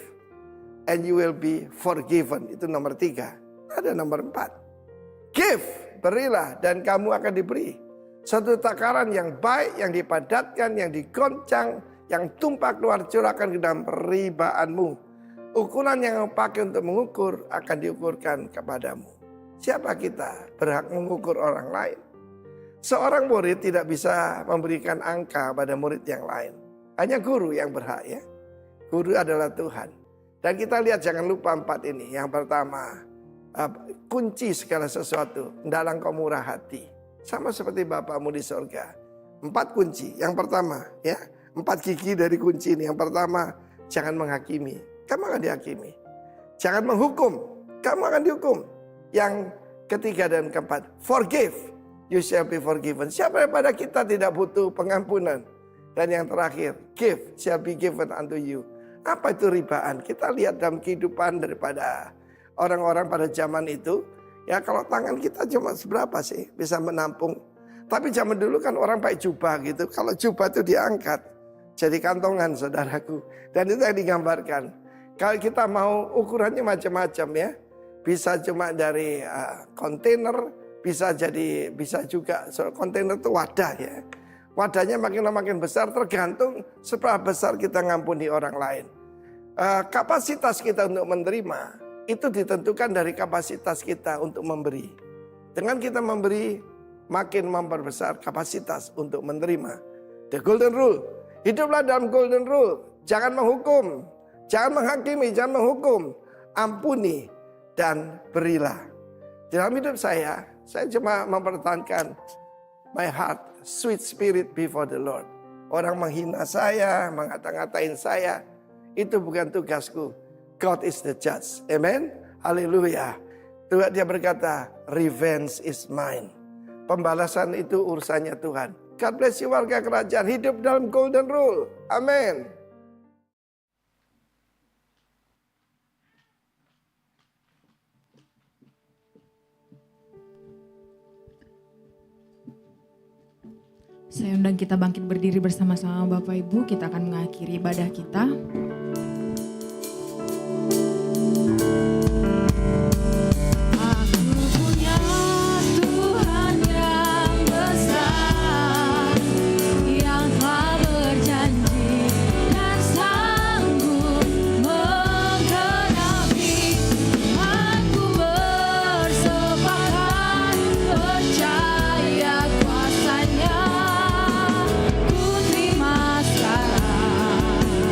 and you will be forgiven. Itu nomor 3. Ada nomor 4. Give, berilah dan kamu akan diberi. Satu takaran yang baik, yang dipadatkan, yang digoncang, yang tumpah keluar curahkan ke dalam peribaanmu. Ukuran yang pakai untuk mengukur akan diukurkan kepadamu. Siapa kita berhak mengukur orang lain? Seorang murid tidak bisa memberikan angka pada murid yang lain. Hanya guru yang berhak ya. Guru adalah Tuhan. Dan kita lihat jangan lupa 4 ini. Yang pertama, kunci segala sesuatu, hendaklah engkau murah hati. Sama seperti Bapakmu di sorga. 4 kunci. Yang pertama ya, 4 gigi dari kunci ini. Yang pertama, jangan menghakimi. Kamu akan dihakimi. Jangan menghukum. Kamu akan dihukum. Yang ketiga dan keempat, forgive. You shall be forgiven. Siapa daripada kita tidak butuh pengampunan. Dan yang terakhir, give shall be given unto you. Apa itu ribaan? Kita lihat dalam kehidupan daripada orang-orang pada zaman itu. Ya kalau tangan kita cuma seberapa sih bisa menampung. Tapi zaman dulu kan orang pakai jubah gitu. Kalau jubah itu diangkat jadi kantongan saudaraku. Dan itu yang digambarkan. Kalau kita mau ukurannya macam-macam ya. Bisa cuma dari kontainer. Bisa juga kontainer itu wadah ya. Wadahnya makin besar tergantung seberapa besar kita ngampuni orang lain. Kapasitas kita untuk menerima itu ditentukan dari kapasitas kita untuk memberi. Dengan kita memberi, makin memperbesar kapasitas untuk menerima. The golden rule. Hiduplah dalam golden rule. Jangan menghukum. Jangan menghakimi, jangan menghukum. Ampuni dan berilah. Dalam hidup saya cuma mempertahankan my heart, sweet spirit before the Lord. Orang menghina saya, mengata-ngatain saya. Itu bukan tugasku. God is the judge. Amen. Haleluya. Tuhan dia berkata, revenge is mine. Pembalasan itu urusannya Tuhan. God bless you warga kerajaan. Hidup dalam golden rule. Amin. Saya undang kita bangkit berdiri bersama-sama Bapak Ibu. Kita akan mengakhiri ibadah kita. Ku terima sekarang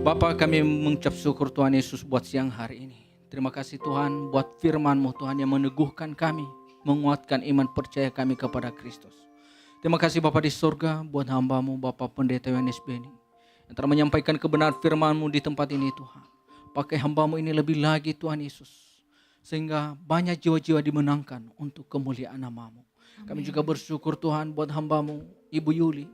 Bapa, kami mengucap syukur Tuhan Yesus buat siang hari ini. Terima kasih Tuhan buat firman-Mu Tuhan yang meneguhkan kami, menguatkan iman percaya kami kepada Kristus. Terima kasih Bapa di surga buat hamba-Mu Bapa Pendeta Yohanes Beni yang telah menyampaikan kebenaran firman-Mu di tempat ini Tuhan. Pakai hamba-Mu ini lebih lagi Tuhan Yesus, sehingga banyak jiwa-jiwa dimenangkan untuk kemuliaan nama-Mu. Kami juga bersyukur Tuhan buat hamba-Mu Ibu Yuli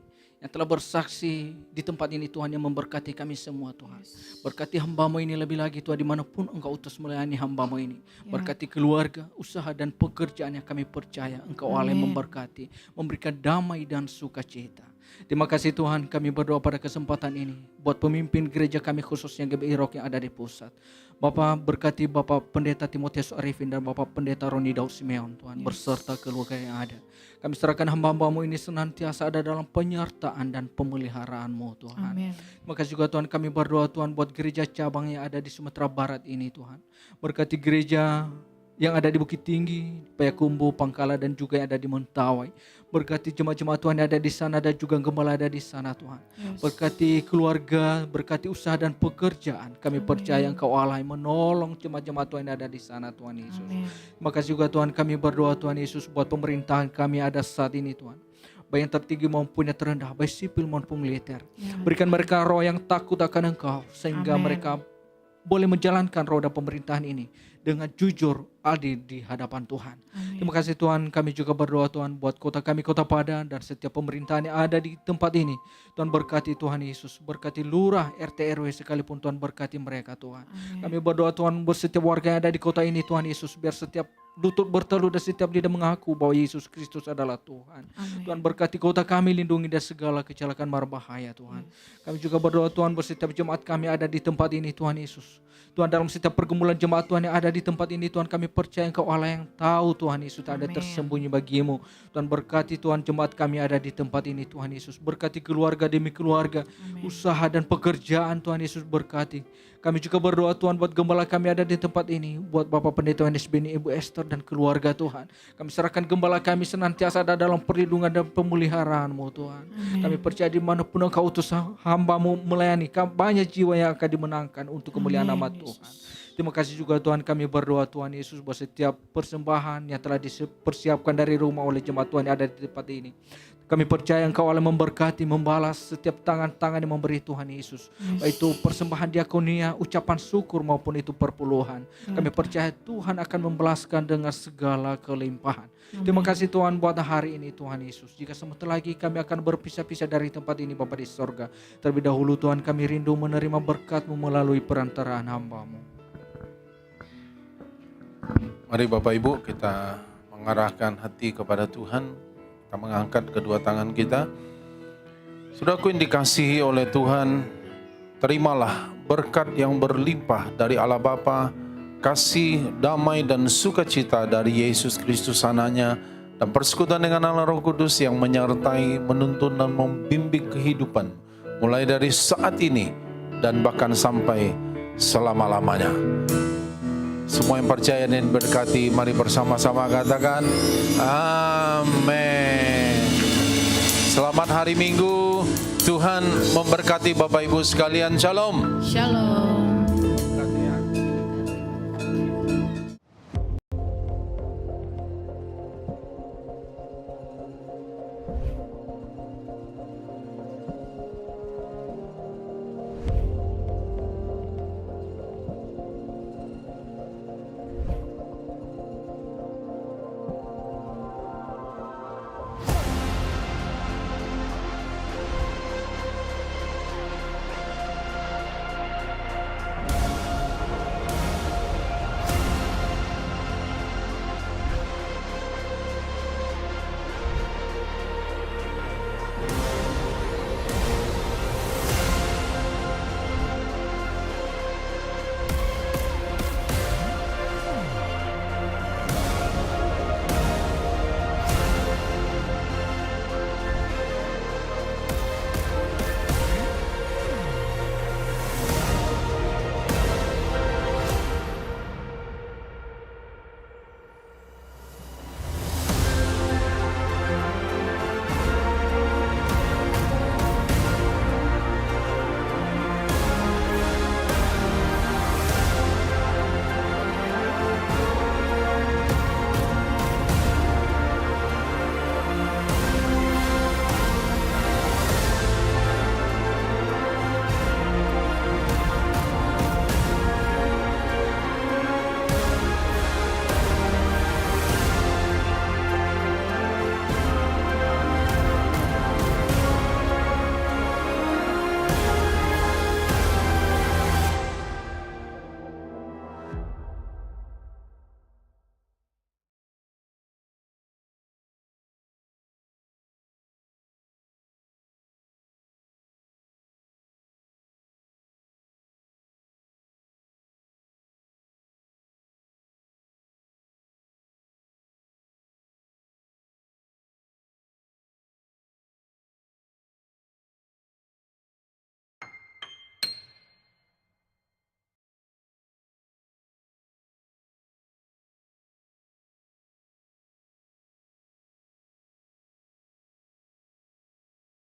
yang telah bersaksi di tempat ini Tuhan, yang memberkati kami semua Tuhan. Berkati hamba-Mu ini lebih lagi Tuhan, dimanapun Engkau utus melayani hamba-Mu ini. Berkati keluarga, usaha dan pekerjaan yang kami percaya Engkau Allah yang memberkati, memberikan damai dan sukacita. Terima kasih Tuhan, kami berdoa pada kesempatan ini buat pemimpin gereja kami khususnya GBI Rock yang ada di pusat. Bapak berkati Bapak Pendeta Timotius Arifin dan Bapak Pendeta Roni Daud Simeon Tuhan, beserta keluarga yang ada. Kami serahkan hamba-hamba-Mu ini senantiasa ada dalam penyertaan dan pemeliharaan-Mu Tuhan. Amin. Terima kasih juga Tuhan, kami berdoa Tuhan buat gereja cabang yang ada di Sumatera Barat ini Tuhan. Berkati gereja yang ada di Bukit Tinggi, Payakumbuh, Pangkala dan juga yang ada di Mentawai. Berkati jemaat-jemaat Tuhan yang ada di sana dan juga gembala ada di sana Tuhan. Berkati keluarga, berkati usaha dan pekerjaan. Kami percaya Engkau Allah yang menolong jemaat-jemaat Tuhan yang ada di sana Tuhan Yesus. Terima kasih juga Tuhan, kami berdoa Tuhan Yesus buat pemerintahan kami ada saat ini Tuhan. Baik yang tertinggi maupun yang terendah, baik sipil maupun militer. Berikan mereka roh yang takut akan Engkau, sehingga mereka boleh menjalankan roda pemerintahan ini dengan jujur, adil di hadapan Tuhan. Terima kasih Tuhan, kami juga berdoa Tuhan buat kota kami, Kota Padang, dan setiap pemerintahan yang ada di tempat ini. Tuhan berkati Tuhan Yesus, berkati lurah, RT RW sekalipun Tuhan berkati mereka Tuhan. Kami berdoa Tuhan buat setiap warga yang ada di kota ini Tuhan Yesus, biar setiap lutut berteluh dan setiap lidah mengaku bahwa Yesus Kristus adalah Tuhan. Tuhan berkati kota kami, lindungi dari segala kecelakaan mara bahaya Tuhan. Kami juga berdoa Tuhan buat setiap jemaat kami ada di tempat ini Tuhan Yesus. Tuhan, dalam setiap pergumulan jemaat Tuhan yang ada di tempat ini Tuhan, kami percaya Engkau Allah yang tahu Tuhan Yesus, tak ada tersembunyi bagimu. Tuhan berkati Tuhan jemaat kami ada di tempat ini Tuhan Yesus. Berkati keluarga demi keluarga, usaha dan pekerjaan Tuhan Yesus berkati. Kami juga berdoa Tuhan buat gembala kami ada di tempat ini, buat Bapak Pendeta Yohanes Beni, Ibu Esther dan keluarga Tuhan. Kami serahkan gembala kami senantiasa ada dalam perlindungan dan pemeliharaan-Mu Tuhan. Kami percaya dimanapun Engkau utus hamba-Mu melayani, banyak jiwa yang akan dimenangkan untuk kemuliaan nama Tuhan. Terima kasih juga Tuhan, kami berdoa Tuhan Yesus buat setiap persembahan yang telah dipersiapkan dari rumah oleh jemaat Tuhan yang ada di tempat ini. Kami percaya Engkau Allah memberkati, membalas setiap tangan-tangan yang memberi Tuhan Yesus. Baik itu persembahan diakonia, ucapan syukur maupun itu perpuluhan. Kami percaya Tuhan akan membalaskan dengan segala kelimpahan. Terima kasih Tuhan buat hari ini Tuhan Yesus. Jika sebentar lagi kami akan berpisah-pisah dari tempat ini Bapa di sorga. Terlebih dahulu Tuhan, kami rindu menerima berkat-Mu melalui perantaraan hamba-Mu. Mari Bapak Ibu kita mengarahkan hati kepada Tuhan. Kita mengangkat kedua tangan kita. Saudaraku yang dikasihi oleh Tuhan, terimalah berkat yang berlimpah dari Allah Bapa, kasih, damai dan sukacita dari Yesus Kristus anaknya, dan persekutuan dengan Allah Roh Kudus yang menyertai, menuntun dan membimbing kehidupan mulai dari saat ini dan bahkan sampai selama-lamanya. Semua yang percaya dan berkati, mari bersama-sama katakan amin. Selamat hari Minggu. Tuhan memberkati Bapak Ibu sekalian. Shalom. Shalom.